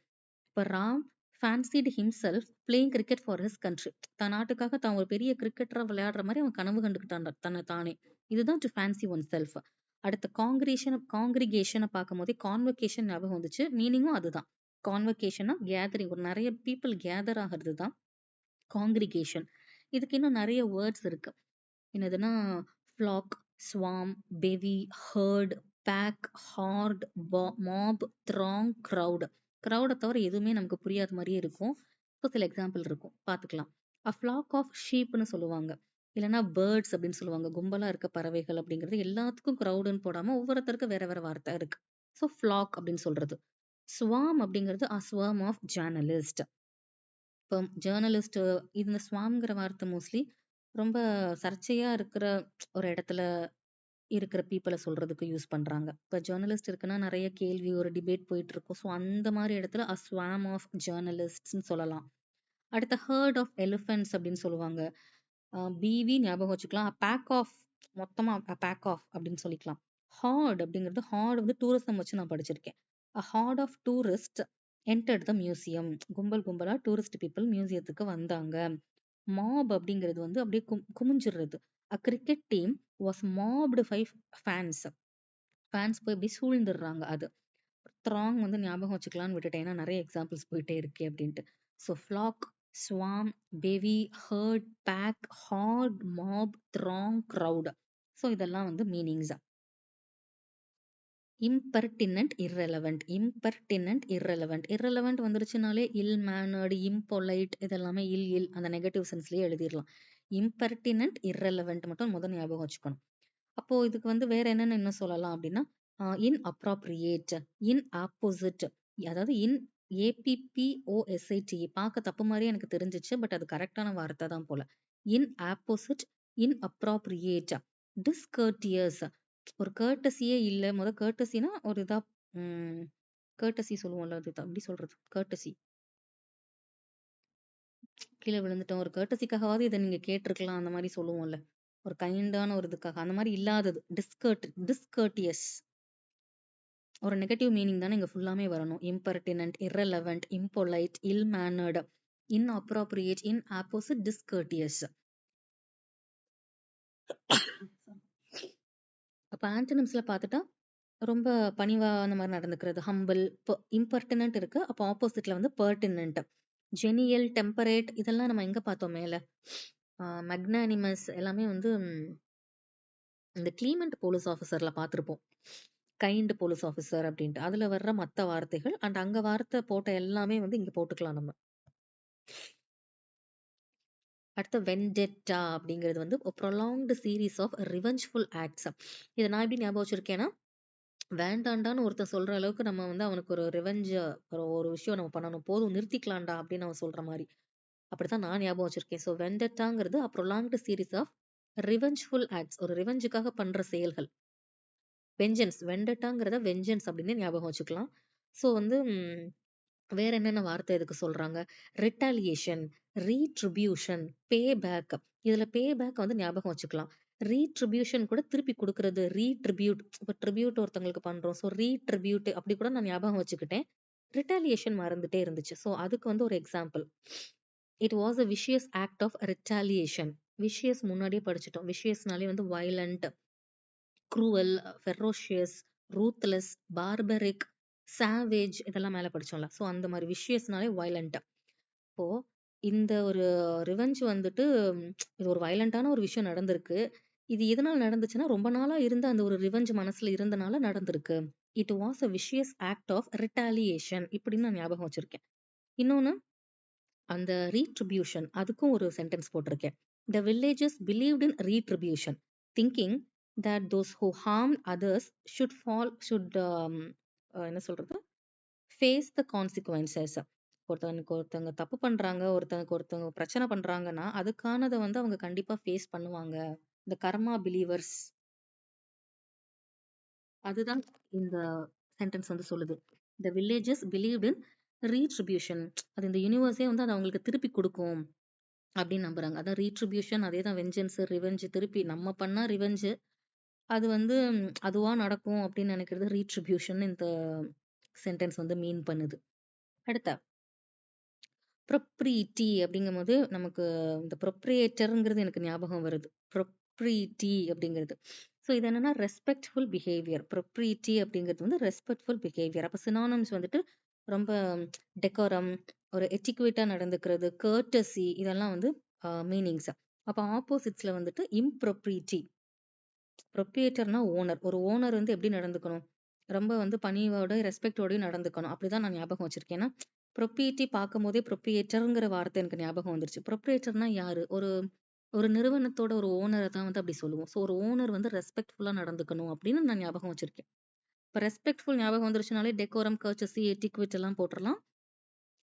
இப்ப Ram fancied himself playing cricket for his country. தன் நாட்டுக்காக தான் ஒரு பெரிய கிரிக்கெட்டரா விளையாடுற மாதிரி அவன் கனவு கண்டுக்கிட்டான் தன்னை தானே. இதுதான் டு ஃபேன்சி ஒன் செல்ஃப். அடுத்த காங்கிரிகேஷனை பார்க்கும் போதே கான்வெகேஷன் ஞாபகம் வந்துச்சு. மீனிங்கும் அதுதான். கான்வெகேஷனா கேதரிங், ஒரு நிறைய பீப்புள் கேதர் ஆகிறது தான் காங்கிரிகேஷன். இதுக்கு இன்னும் நிறைய வேர்ட்ஸ் இருக்கு. என்னதுன்னா flock, swarm, bevy, herd, pack, horde, mob, throng, crowd. க்ரௌடை தவிர எதுவுமே நமக்கு புரியாத மாதிரியே இருக்கும். இப்போ சில எக்ஸாம்பிள் இருக்கும், பார்த்துக்கலாம். அ ஃப்ளாக் ஆஃப் ஷீப்னு சொல்லுவாங்க, இல்லைன்னா பேர்ட்ஸ் அப்படின்னு சொல்லுவாங்க. கும்பலா இருக்க பறவைகள் அப்படிங்கிறது. எல்லாத்துக்கும் க்ரௌடுன்னு போடாம ஒவ்வொருத்தருக்கும் வேற வேற வார்த்தை இருக்கு. ஸோ ஃப்ளாக் அப்படின்னு சொல்றது. ஸ்வாம் அப்படிங்கிறது அ ஸ்வாம் ஆஃப் ஜேர்னலிஸ்ட். இப்போ ஜேர்னலிஸ்ட், இந்த ஸ்வாம்ங்கிற வார்த்தை மோஸ்ட்லி ரொம்ப சர்ச்சையா இருக்கிற ஒரு இடத்துல இருக்கிற பீப்புளை சொல்றதுக்கு யூஸ் பண்றாங்க. இப்போ ஜேர்னலிஸ்ட் இருக்குன்னா நிறைய கேள்வி, ஒரு டிபேட் போயிட்டு இருக்கும். ஸோ அந்த மாதிரி இடத்துல அ ஸ்வாம் ஆஃப் ஜேர்னலிஸ்ட்னு சொல்லலாம். அடுத்த ஹர்ட் ஆஃப் எலிஃபென்ட்ஸ் அப்படின்னு சொல்லுவாங்க. பிவி ஞாபகம் வச்சுக்கலாம். பேக் ஆஃப், மொத்தமா பேக் ஆஃப் அப்படின்னு சொல்லிக்கலாம். ஹார்ட் அப்படிங்கிறது ஹார்ட் வந்து டூரிசம் வச்சு நான் படிச்சிருக்கேன். A horde of tourists entered the museum. கும்பல் கும்பலா டூரிஸ்ட் பீப்புள் மியூசியத்துக்கு வந்தாங்க. மாப் அப்படிங்கிறது வந்து அப்படியே குமிஞ்சிடுறது. A cricket team was mobbed by fans. Fans போய் இப்படி சூழ்ந்துடுறாங்க அது. த்ராங் வந்து ஞாபகம் வச்சுக்கலாம்னு விட்டுட்டேன். ஏன்னா நிறைய எக்ஸாம்பிள்ஸ் போயிட்டே இருக்கே அப்படின்ட்டு. So flock, swarm, bevy, herd, pack, horde, mob, throng, crowd. So இதெல்லாம் வந்து meanings. Impertinent, irrelevant. Impertinent, irrelevant. irrelevant வந்துருச்சுனாலே இல் மேனர்டு, இம்பொலைட் இதெல்லாமே இல் அந்த நெகட்டிவ் சென்ஸ்லயே எழுதிடலாம். இம்பர்டினன்ட், irrelevant மட்டும் முதல் ஞாபகம் வச்சுக்கணும். அப்போ இதுக்கு வந்து வேற என்னென்ன இன்னும் சொல்லலாம் அப்படின்னா இன்அப்ராப்ரியேட், இன்ஆப்போசிட், அதாவது APPOSIT பார்க்க தப்பு மாதிரியே எனக்கு தெரிஞ்சிச்சு. பட் அது கரெக்டான வார்த்தை தான் போல. இன்ஆப்போசிட், இன்அப்ராப்ரியேட், டிஸ்கர்டியஸ், ஒரு கர்ட்டசியே இல்ல. கர்ட்டசினா ஒரு இதா கர்ட்டசி சொல்லுவோம்ல, அது எப்படி சொல்றது, கர்ட்டசி. கீழே விழுந்துட்டோம், ஒரு கர்ட்டசிக்காகவாது இதை நீங்க கேட்டிருக்கலாம், அந்த மாதிரி சொல்லுவோம்ல, ஒரு கைண்டான ஒரு இதுக்காக. அந்த மாதிரி இல்லாதது டிஸ்கர்டியஸ். ஒரு நெகட்டிவ் மீனிங் தானே இங்க ஃபுல்லாமே வரணும். இம்பர்டினன்ட், irrelevant, impolite, ill mannered, inappropriate, inapposite, discourteous. அப்ப ஆன்டனிம்ஸ்ல பார்த்துட்டா ரொம்ப பணிவா அந்த மாதிரி நடந்துக்கிறது, ஹம்பிள். இம்பர்டினன்ட் இருக்கு, அப்போ ஆப்போசிட்ல வந்து பெர்டினன்ட். ஜெனியல், டெம்பரேட் இதெல்லாம் நம்ம எங்க பார்த்தோம் மேல. மெக்னானிமஸ் எல்லாமே வந்து இந்த கிளீமெண்ட் போலீஸ் ஆஃபீஸர்ல பார்த்திருப்போம். கைண்ட் போலீஸ் ஆஃபீஸர் அப்படின்ட்டு அதுல வர்ற மத்த வார்த்தைகள் அண்ட் அங்க வார்த்தை போட்ட எல்லாமே வந்து இங்க போட்டுக்கலாம் நம்ம. அடுத்த வெண்டெட்டா அப்படிங்கிறது வந்து prolonged series of revengeful acts. இதை நான் எப்படி ஞாபகம் வச்சிருக்கேன்னா, வேண்டாண்டான்னு ஒருத்தன் சொல்ற அளவுக்கு நம்ம வந்து அவனுக்கு ஒரு ரிவெஞ்ச், ஒரு விஷயம் நம்ம பண்ணணும், போதும் நிறுத்திக்கலாம்டா அப்படின்னு அவன் சொல்ற மாதிரி. அப்படித்தான் நான் ஞாபகம் வச்சிருக்கேன். ஸோ வெண்டெட்டாங்கிறது prolonged series of revengeful acts, ஒரு ரிவெஞ்சுக்காக பண்ற செயல்கள். வெஞ்சன்ஸ், வெண்டட்டாங்கிறத வெஞ்சன்ஸ் அப்படின்னு ஞாபகம் வச்சுக்கலாம். ஸோ வந்து வேற என்னென்ன வார்த்தை இதுக்கு சொல்றாங்க, ரிட்டாலியேஷன், ரீட்ரிபியூஷன், பே பேக். இதுல பே பேக் வந்து ஞாபகம் வச்சுக்கலாம். ரீட்ரிபியூஷன் கூட திருப்பி கொடுக்கறது, ரீட்ரிபியூட். இப்போ ட்ரிபியூட் ஒருத்தவங்களுக்கு பண்றோம், ஸோ ரீட்ரிபியூட் அப்படி கூட நான் ஞாபகம் வச்சுக்கிட்டேன். ரிட்டாலியேஷன் மறந்துட்டே இருந்துச்சு. ஸோ அதுக்கு வந்து ஒரு example, it was a vicious act of retaliation. Vicious முன்னாடியே படிச்சிட்டோம். விஷியஸ்னாலே வந்து violent, cruel, ferocious, ruthless, barbaric, savage இதெல்லாம் மேல படிச்சோம்ல. ஸோ அந்த மாதிரி விஷியஸ்னாலே வயலண்ட். இப்போ இந்த ஒரு ரிவெஞ்ச் வந்துட்டு இது ஒரு வயலண்டான ஒரு விஷயம் நடந்திருக்கு. இது எதனால நடந்துச்சுன்னா, ரொம்ப நாளா இருந்த அந்த ஒரு ரிவெஞ்ச் மனசுல இருந்தனால நடந்திருக்கு. It was a vicious act of retaliation இப்படின்னு நான் ஞாபகம் வச்சிருக்கேன். இன்னொன்னு அந்த ரீட்ரிபியூஷன், அதுக்கும் ஒரு சென்டென்ஸ் போட்டிருக்கேன். The villagers believed in retribution, thinking that those who harmed others should என்ன சொல்றது, face the consequences. ஒருத்தவங்க தப்பு பண்றாங்க, ஒருத்தவங்க பிரச்சனை பண்றாங்கன்னா அதுக்கானதை வந்து அவங்க கண்டிப்பா ஃபேஸ் பண்ணுவாங்க. இந்த கர்மா பிலீவர்ஸ், அதுதான் இந்த சென்டென்ஸ் வந்து சொல்லுது. The villagers believed in retribution. அது இந்த யூனிவர்ஸே வந்து அது அவங்களுக்கு திருப்பி கொடுக்கும் அப்படின்னு நம்புறாங்க. அதான் ரீட்ரிபியூஷன், அதே தான் வெஞ்சன்ஸ், ரிவெஞ்ச். திருப்பி நம்ம பண்ணா ரிவெஞ்ச், அது வந்து அதுவா நடக்கும் அப்படின்னு நினைக்கிறது ரீட்ரிபியூஷன் இந்த சென்டென்ஸ் வந்து மீன் பண்ணுது. அடுத்த ப்ரொப்ரீட்டி அப்படிங்கும்போது நமக்கு இந்த ப்ரொப்ரியேட்டருங்கிறது எனக்கு ஞாபகம் வருது. ப்ரொப்ரீட்டி அப்படிங்கிறது. ஸோ இது என்னன்னா ரெஸ்பெக்ட்ஃபுல் பிஹேவியர். ப்ரொப்ரீட்டி அப்படிங்கிறது வந்து ரெஸ்பெக்ட்ஃபுல் பிஹேவியர். அப்போ சினானிம்ஸ் வந்துட்டு ரொம்ப டெக்கோரம், ஒரு எட்டிக்வேட்டா நடந்துக்கிறது, கர்டசி இதெல்லாம் வந்து மீனிங்ஸ். அப்போ ஆப்போசிட்ஸ்ல வந்துட்டு இம்ப்ரொப்ரீட்டி. ப்ரொப்ரியேட்டர்னா ஓனர். ஒரு ஓனர் வந்து எப்படி நடந்துக்கணும், ரொம்ப வந்து பணியோட ரெஸ்பெக்டோடயும் நடந்துக்கணும். அப்படிதான் நான் ஞாபகம் வச்சிருக்கேன். ஏன்னா ப்ரொப்ரியேட்டி பார்க்கும் போதே ப்ரொப்ரியேட்டருங்கிற வார்த்தை எனக்கு ஞாபகம் வந்துருச்சு. ப்ரொப்ரியேட்டர்னா யாரு, ஒரு ஒரு நிறுவனத்தோட ஒரு ஓனரை தான் வந்து அப்படி சொல்லுவோம். ஸோ ஒரு ஓனர் வந்து ரெஸ்பெக்ட்ஃபுல்லா நடந்துக்கணும் அப்படின்னு நான் ஞாபகம் வச்சிருக்கேன். இப்போ ரெஸ்பெக்ட்ஃபுல் ஞாபகம் வந்துருச்சுனாலே டெக்கோரம், கர்ச்சசி, எட்டிக்விட் எல்லாம் போட்டுடலாம்.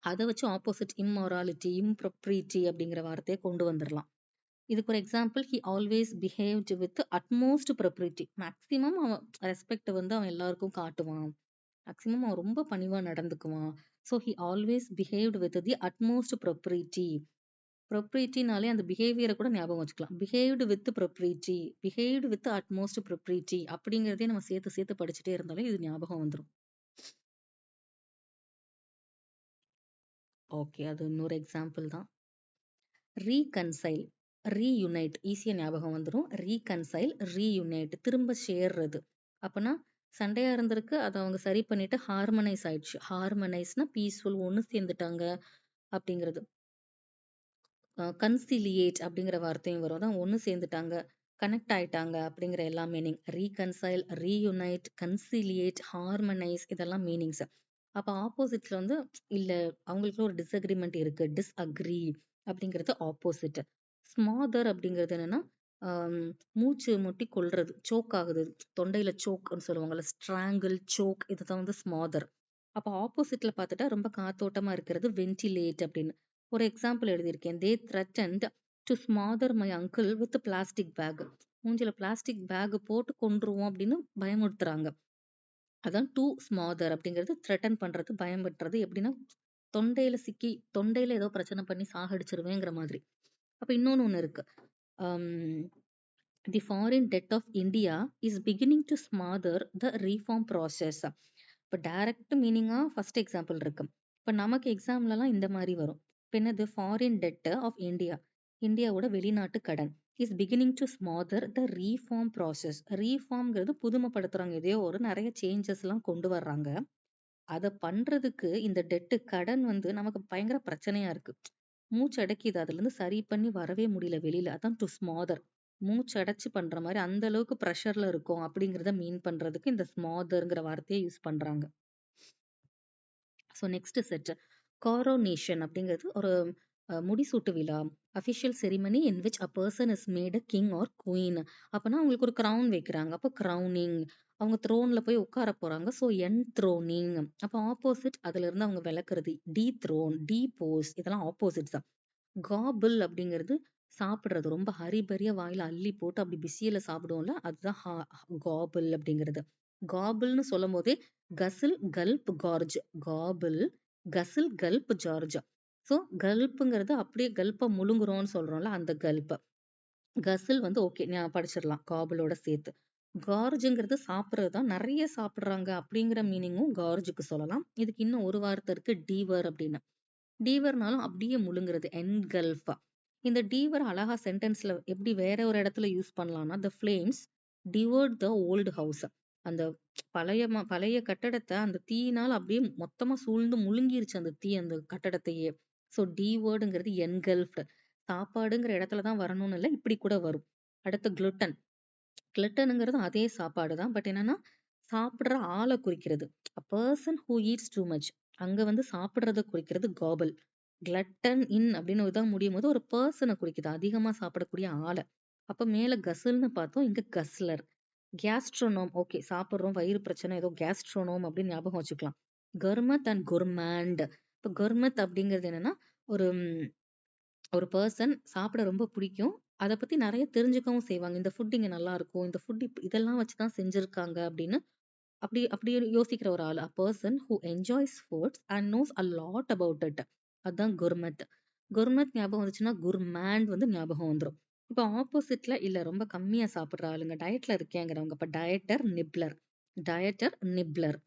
அதை வச்சு ஆப்போசிட் இம்மாராலிட்டி, இம்ப்ரொப்ரீட்டி அப்படிங்கிற வார்த்தையை கொண்டு வந்துடலாம். இதுக்கு ஒரு example, he always behaved with utmost propriety. Maximum அவன் ரெஸ்பெக்ட் வந்து அவன் எல்லாருக்கும் காட்டுவான். மேக்ஸிமம் அவன் ரொம்ப பணிவா நடந்துக்குவான். So he always behaved with the utmost propriety. ப்ரொப்ரீட்டினாலே அந்த பிஹேவியரை கூட ஞாபகம் வச்சுக்கலாம். Behaved with propriety, behaved with utmost propriety அப்படிங்கிறதே நம்ம சேர்த்து சேர்த்து படிச்சுட்டே இருந்தாலே இது ஞாபகம் வந்துரும். ஓகே, அது இன்னொரு எக்ஸாம்பிள் தான். ரீகன்சைல், ரீயுனைட் ஈஸியா ஞாபகம் வந்துரும். ரீகன்சைல், ரீயுனைட் திரும்ப சேர்றது. அப்பனா சண்டையா இருந்திருக்கு, அதை அவங்க சரி பண்ணிட்டு ஹார்மனைஸ் ஆயிடுச்சு. ஹார்மனைஸ்னா பீஸ்ஃபுல், ஒன்று சேர்ந்துட்டாங்க அப்படிங்கிறது. கன்சிலியேட் அப்படிங்கிற வார்த்தையும் வரும். அதான் ஒன்று சேர்ந்துட்டாங்க, கனெக்ட் ஆயிட்டாங்க அப்படிங்கிற எல்லா மீனிங். ரீகன்சைல், ரீயுனைட், கன்சிலியேட், ஹார்மனைஸ் இதெல்லாம் மீனிங்ஸ். அப்ப ஆப்போசிட்ல வந்து இல்ல, அவங்களுக்குள்ள ஒரு டிஸ்அக்ரிமெண்ட் இருக்கு, டிஸ்அக்ரி அப்படிங்கிறது ஆப்போசிட். ஸ்மாதர் அப்படிங்கிறது என்னன்னா மூச்சு முட்டி கொள்றது, சோக் ஆகுது, தொண்டையில சோக்னு சொல்லுவாங்கல்ல, ஸ்ட்ராங்கிள், சோக், இதுதான் வந்து ஸ்மாதர். அப்ப ஆப்போசிட்ல பார்த்துட்டா ரொம்ப காத்தோட்டமா இருக்கிறது வென்டிலேட் அப்படின்னு. ஒரு எக்ஸாம்பிள் எழுதியிருக்கேன். They threatened to smother my uncle with plastic bag. மூஞ்சில பிளாஸ்டிக் பேக் போட்டு கொன்றுவோம் அப்படின்னு பயமுறுத்துறாங்க. அதான் டு ஸ்மாதர் அப்படிங்கிறது த்ரெட்டன் பண்றது, பயமுறுத்துறது. எப்படின்னா தொண்டையில சிக்கி, தொண்டையில ஏதோ பிரச்சனை பண்ணி சாகடிச்சிருவேங்கிற மாதிரி. அப்ப இன்னொன்னு ஒண்ணு இருக்கு. The foreign debt of India is beginning to smother the reform process. இப்போ டைரக்ட் மீனிங்கா ஃபர்ஸ்ட் எக்ஸாம்பிள் இருக்கு. இப்போ நமக்கு எக்ஸாம்லலாம் இந்த மாதிரி வரும். இப்போ என்னது, ஃபாரின் டெட் ஆஃப் இந்தியா, இந்தியாவோட வெளிநாட்டு கடன், is beginning to smother the reform process. ரீஃபார்ம்ங்கிறது புதுமைப்படுத்துறாங்க, எதையோ ஒரு நிறைய சேஞ்சஸ் எல்லாம் கொண்டு வர்றாங்க. அதை பண்றதுக்கு இந்த டெட்டு, கடன் வந்து நமக்கு பயங்கர பிரச்சனையா இருக்கு, மூச்சு அடைக்குது, அதுல இருந்து சரி பண்ணி வரவே முடியல வெளியில. அதான் டு ஸ்மாதர், மூச்சு அடைச்சு பண்ற மாதிரி, அந்த அளவுக்கு ப்ரெஷர்ல இருக்கும் அப்படிங்கிறத மீன் பண்றதுக்கு இந்த ஸ்மாதர்ங்கிற வார்த்தையை யூஸ் பண்றாங்க. ஸோ நெக்ஸ்ட் செட், காரோனேஷன் அப்படிங்கிறது ஒரு முடிசூட்டு விழா, official ceremony in which a person is made a king R queen. அப்பனா அவங்களுக்கு ஒரு கிரவுன் வைக்கிறாங்க, அப்போ கிரவுனிங். அவங்க த்ரோன்ல போய் உட்கார போறாங்க, ஸோ என்த்ரோனிங். அப்போ ஆப்போசிட் அதுல இருந்து அவங்க விளக்குறது, டீ த்ரோன், டீ போஸ், இதெல்லாம் ஆப்போசிட்ஸ் தான். காபிள் அப்படிங்கிறது சாப்பிடுறது, ரொம்ப ஹரிபரியா வாயில அள்ளி போட்டு அப்படி பிஸியில சாப்பிடுவோம்ல, அதுதான் காபிள் அப்படிங்கிறது. காபிள்னு சொல்லும் போதே guzzle, gulp, gorge. Gobble, guzzle, gulp, gorge. So கல்ப்புங்கிறது அப்படியே கல்ப்பை முழுங்குறோம்னு சொல்றோம்ல, அந்த கல்ப். கசில் வந்து ஓகே, நான் படிச்சிடலாம் காபிளோட சேர்த்து. கார்ஜுங்கிறது சாப்பிட்றது தான், நிறைய சாப்பிட்றாங்க அப்படிங்கிற மீனிங்கும் கார்ஜுக்கு சொல்லலாம். இதுக்கு இன்னும் ஒரு வார்த்தை இருக்கு, டீவர் அப்படின்னு. டீவர்னாலும் அப்படியே முழுங்குறது, என்கல்ஃபா. இந்த டீவர் அழகா சென்டென்ஸ்ல எப்படி வேற ஒரு இடத்துல யூஸ் பண்ணலாம்னா, த ஃப்ளேம்ஸ் டிவர்ட் த ஓல்டு ஹவுஸ். அந்த பழைய கட்டடத்தை அந்த தீயினால் அப்படியே மொத்தமா சூழ்ந்து முழுங்கிருச்சு அந்த தீ, அந்த கட்டடத்தையே. ஸோ டிவேர்டுங்கிறது என்கல்ஃப்டு. சாப்பாடுங்கிற இடத்துல தான் வரணும்னு இல்லை, இப்படி கூட வரும். அடுத்து குளுட்டன். கிளட்டனுங்கிறது அதே சாப்பாடு தான், பட் என்னன்னா சாப்பிடுற ஆளை குறிக்கிறது. அ person who eats too much. அங்க வந்து சாப்பிடுறத குறிக்கிறது காபல். கிளட்டன் இன் அப்படின்னு இதான் முடியும் போது ஒரு பர்சனை குறிக்குது, அதிகமா சாப்பிடக்கூடிய ஆளை. அப்ப மேல கசில்னு பார்த்தோம், இங்க கஸ்லர். கேஸ்ட்ரோனோம், ஓகே சாப்பிடுறோம், வயிறு பிரச்சனை, ஏதோ கேஸ்ட்ரோனோம் அப்படின்னு ஞாபகம் வச்சுக்கலாம். கர்மத் அண்ட் குர்மாண்ட். இப்போ கர்மத் அப்படிங்கிறது என்னன்னா ஒரு ஒரு பர்சன் சாப்பிட ரொம்ப பிடிக்கும், அதை பத்தி நிறைய தெரிஞ்சுக்கவும் செய்வாங்க. இந்த ஃபுட் இங்க நல்லா இருக்கும், இந்த ஃபுட் இதெல்லாம் வச்சுதான் செஞ்சிருக்காங்க அப்படின்னு அப்படி அப்படி யோசிக்கிற ஒரு ஆள். A person who enjoys foods and knows a lot about it. அதுதான் குர்மத். குர்மத் ஞாபகம் வந்துச்சுன்னா குர்மேண்ட் வந்து ஞாபகம் வந்துடும். இப்போ ஆப்போசிட்ல இல்ல, ரொம்ப கம்மியா சாப்பிடுற ஆளுங்க, டயட்ல இருக்கேங்கிறவங்க, இப்ப டயட்டர், நிப்லர். டயட்டர், நிப்லர்.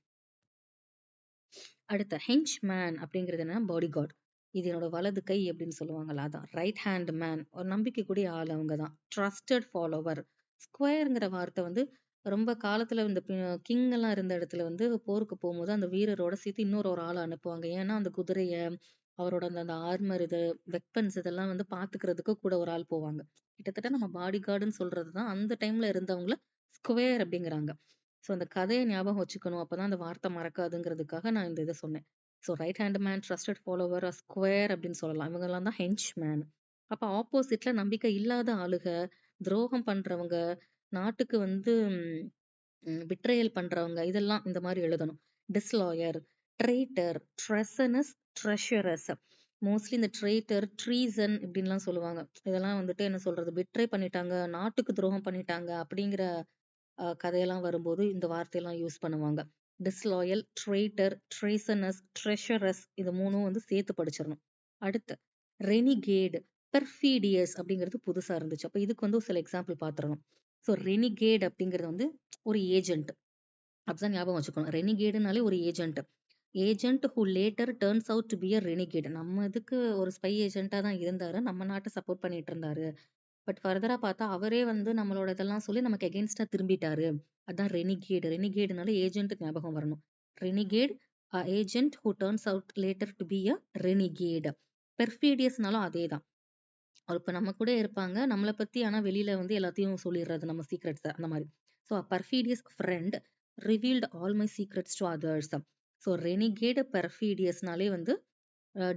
அடுத்த ஹெஞ்ச் மேன் அப்படிங்கிறது என்ன, பாடி கார்டு. இது என்னோட வலது கை அப்படின்னு சொல்லுவாங்கல்ல, அதான் ரைட் ஹேண்ட் மேன், ஒரு நம்பிக்கைக்குரிய ஆள் அவங்க தான். Trusted follower. ஸ்கொயருங்கிற வார்த்தை வந்து ரொம்ப காலத்துல இந்த கிங் எல்லாம் இருந்த இடத்துல வந்து போருக்கு போகும்போது அந்த வீரரோட சேர்த்து இன்னொரு ஒரு ஆளை அனுப்புவாங்க. ஏன்னா அந்த குதிரைய, அவரோட அந்த அந்த ஆர்மர், இது வெப்பன்ஸ் இதெல்லாம் வந்து பாத்துக்கிறதுக்கு கூட ஒரு ஆள் போவாங்க. கிட்டத்தட்ட நம்ம பாடி கார்டுன்னு சொல்றதுதான் அந்த டைம்ல இருந்தவங்கள ஸ்கொயர் அப்படிங்கிறாங்க. ஸோ அந்த கதையை ஞாபகம் வச்சுக்கணும், அப்பதான் அந்த வார்த்தை மறக்காதுங்கிறதுக்காக நான் இந்த இதை சொன்னேன். So right hand man, trusted follower, square அப்படின்னு சொல்லலாம். இவங்கெல்லாம் தான் ஹெஞ்ச் மேன். அப்ப ஆப்போசிட்ல நம்பிக்கை இல்லாத ஆளுக, துரோகம் பண்றவங்க, நாட்டுக்கு வந்து பிட்ரேயல் பண்றவங்க, இதெல்லாம் இந்த மாதிரி எழுதணும். டிஸ்லாயர், ட்ரெய்டர், ட்ரெசனஸ், ட்ரெஷரஸ். மோஸ்ட்லி இந்த ட்ரெய்டர், ட்ரீசன் இப்படின்லாம் சொல்லுவாங்க. இதெல்லாம் வந்துட்டு என்ன சொல்றது, பிட்ரே பண்ணிட்டாங்க, நாட்டுக்கு துரோகம் பண்ணிட்டாங்க அப்படிங்கிற கதையெல்லாம் வரும்போது இந்த வார்த்தையெல்லாம் யூஸ் பண்ணுவாங்க. டிஸ்லாயல், ட்ரெய்டர், ட்ரேசனஸ், ட்ரெஷரஸ், இது மூணும் வந்து சேர்த்து படிச்சிடணும். அடுத்து ரெனிகேட். பெர்ஃபீடியஸ் அப்படிங்கிறது புதுசா இருந்துச்சு. அப்ப இதுக்கு வந்து சில எக்ஸாம்பிள் பார்த்துறணும். ஸோ ரெனிகேட் அப்படிங்கிறது வந்து ஒரு ஏஜென்ட். அப்படிதான் ஞாபகம் வச்சுக்கணும். ரெனிகேடுனாலே ஒரு agent. Agent who later turns out to be a renegade. நம்ம இதுக்கு ஒரு ஸ்பை ஏஜென்ட்டா தான் இருந்தாரு. நம்ம நாட்ட சப்போர்ட் பண்ணிட்டு இருந்தாரு. பட் ஃபர்தரா பார்த்தா அவரே வந்து நம்மளோட இதெல்லாம் சொல்லி நமக்கு எகென்ஸ்டா திரும்பிட்டாரு. அதான் ரெனிகேட். ரெனிகேடுனால ஏஜென்ட் ஞாபகம் வரணும். Renegade agent who turns out later to be a renegade. பெர்ஃபீடியஸ்னாலும் அதேதான். இப்ப நம்ம கூட இருப்பாங்க. நம்மள பத்தி ஆனா வெளியில வந்து எல்லாத்தையும் சொல்லிடுறது நம்ம சீக்ரெட்ஸ அந்த மாரி. So perfidious friend revealed all my secrets to others. So renegade, பெர்ஃபீடியஸ்னாலே வந்து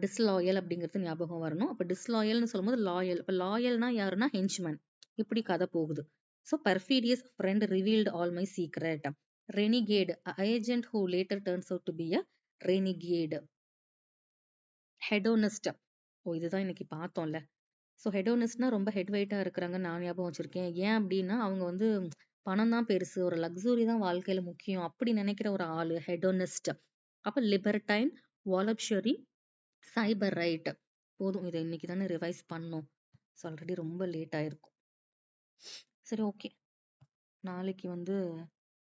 டிஸ்லாயல் அப்படிங்கிறது ஞாபகம் வரணும். அப்ப டிஸ்லாயல்னு சொல்லும்போது லாயல். இப்ப லாயல்னா யாருன்னா ஹென்ச்மேன். இப்படி கதை போகுது. So perfidious friend revealed all my secret. Renegade agent who later turns out to be a renegade. Hedonist. ஓ இதுதான் இன்னைக்கு பார்த்தோம்ல. ஸோ ஹெடோனிஸ்ட்னா ரொம்ப ஹெட் வெயிட்டா இருக்கிறாங்கன்னு நான் ஞாபகம் வச்சிருக்கேன். ஏன் அப்படின்னா அவங்க வந்து பணம் தான் பெருசு, ஒரு லக்ஸுரி தான் வாழ்க்கையில முக்கியம் அப்படி நினைக்கிற ஒரு ஆளு ஹெடோனிஸ்ட். அப்ப லிபர்டைன், வாலப்ஷரி, சைபர் ரைட். போதும் இதை இன்னைக்கு தானே ரிவைஸ் பண்ணோம். ஸோ ஆல்ரெடி ரொம்ப லேட் ஆயிருக்கும். சரி ஓகே, நாளைக்கு வந்து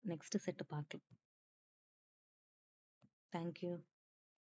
நெக்ஸ்ட் செட் பார்க்கலாம். தேங்க்யூ.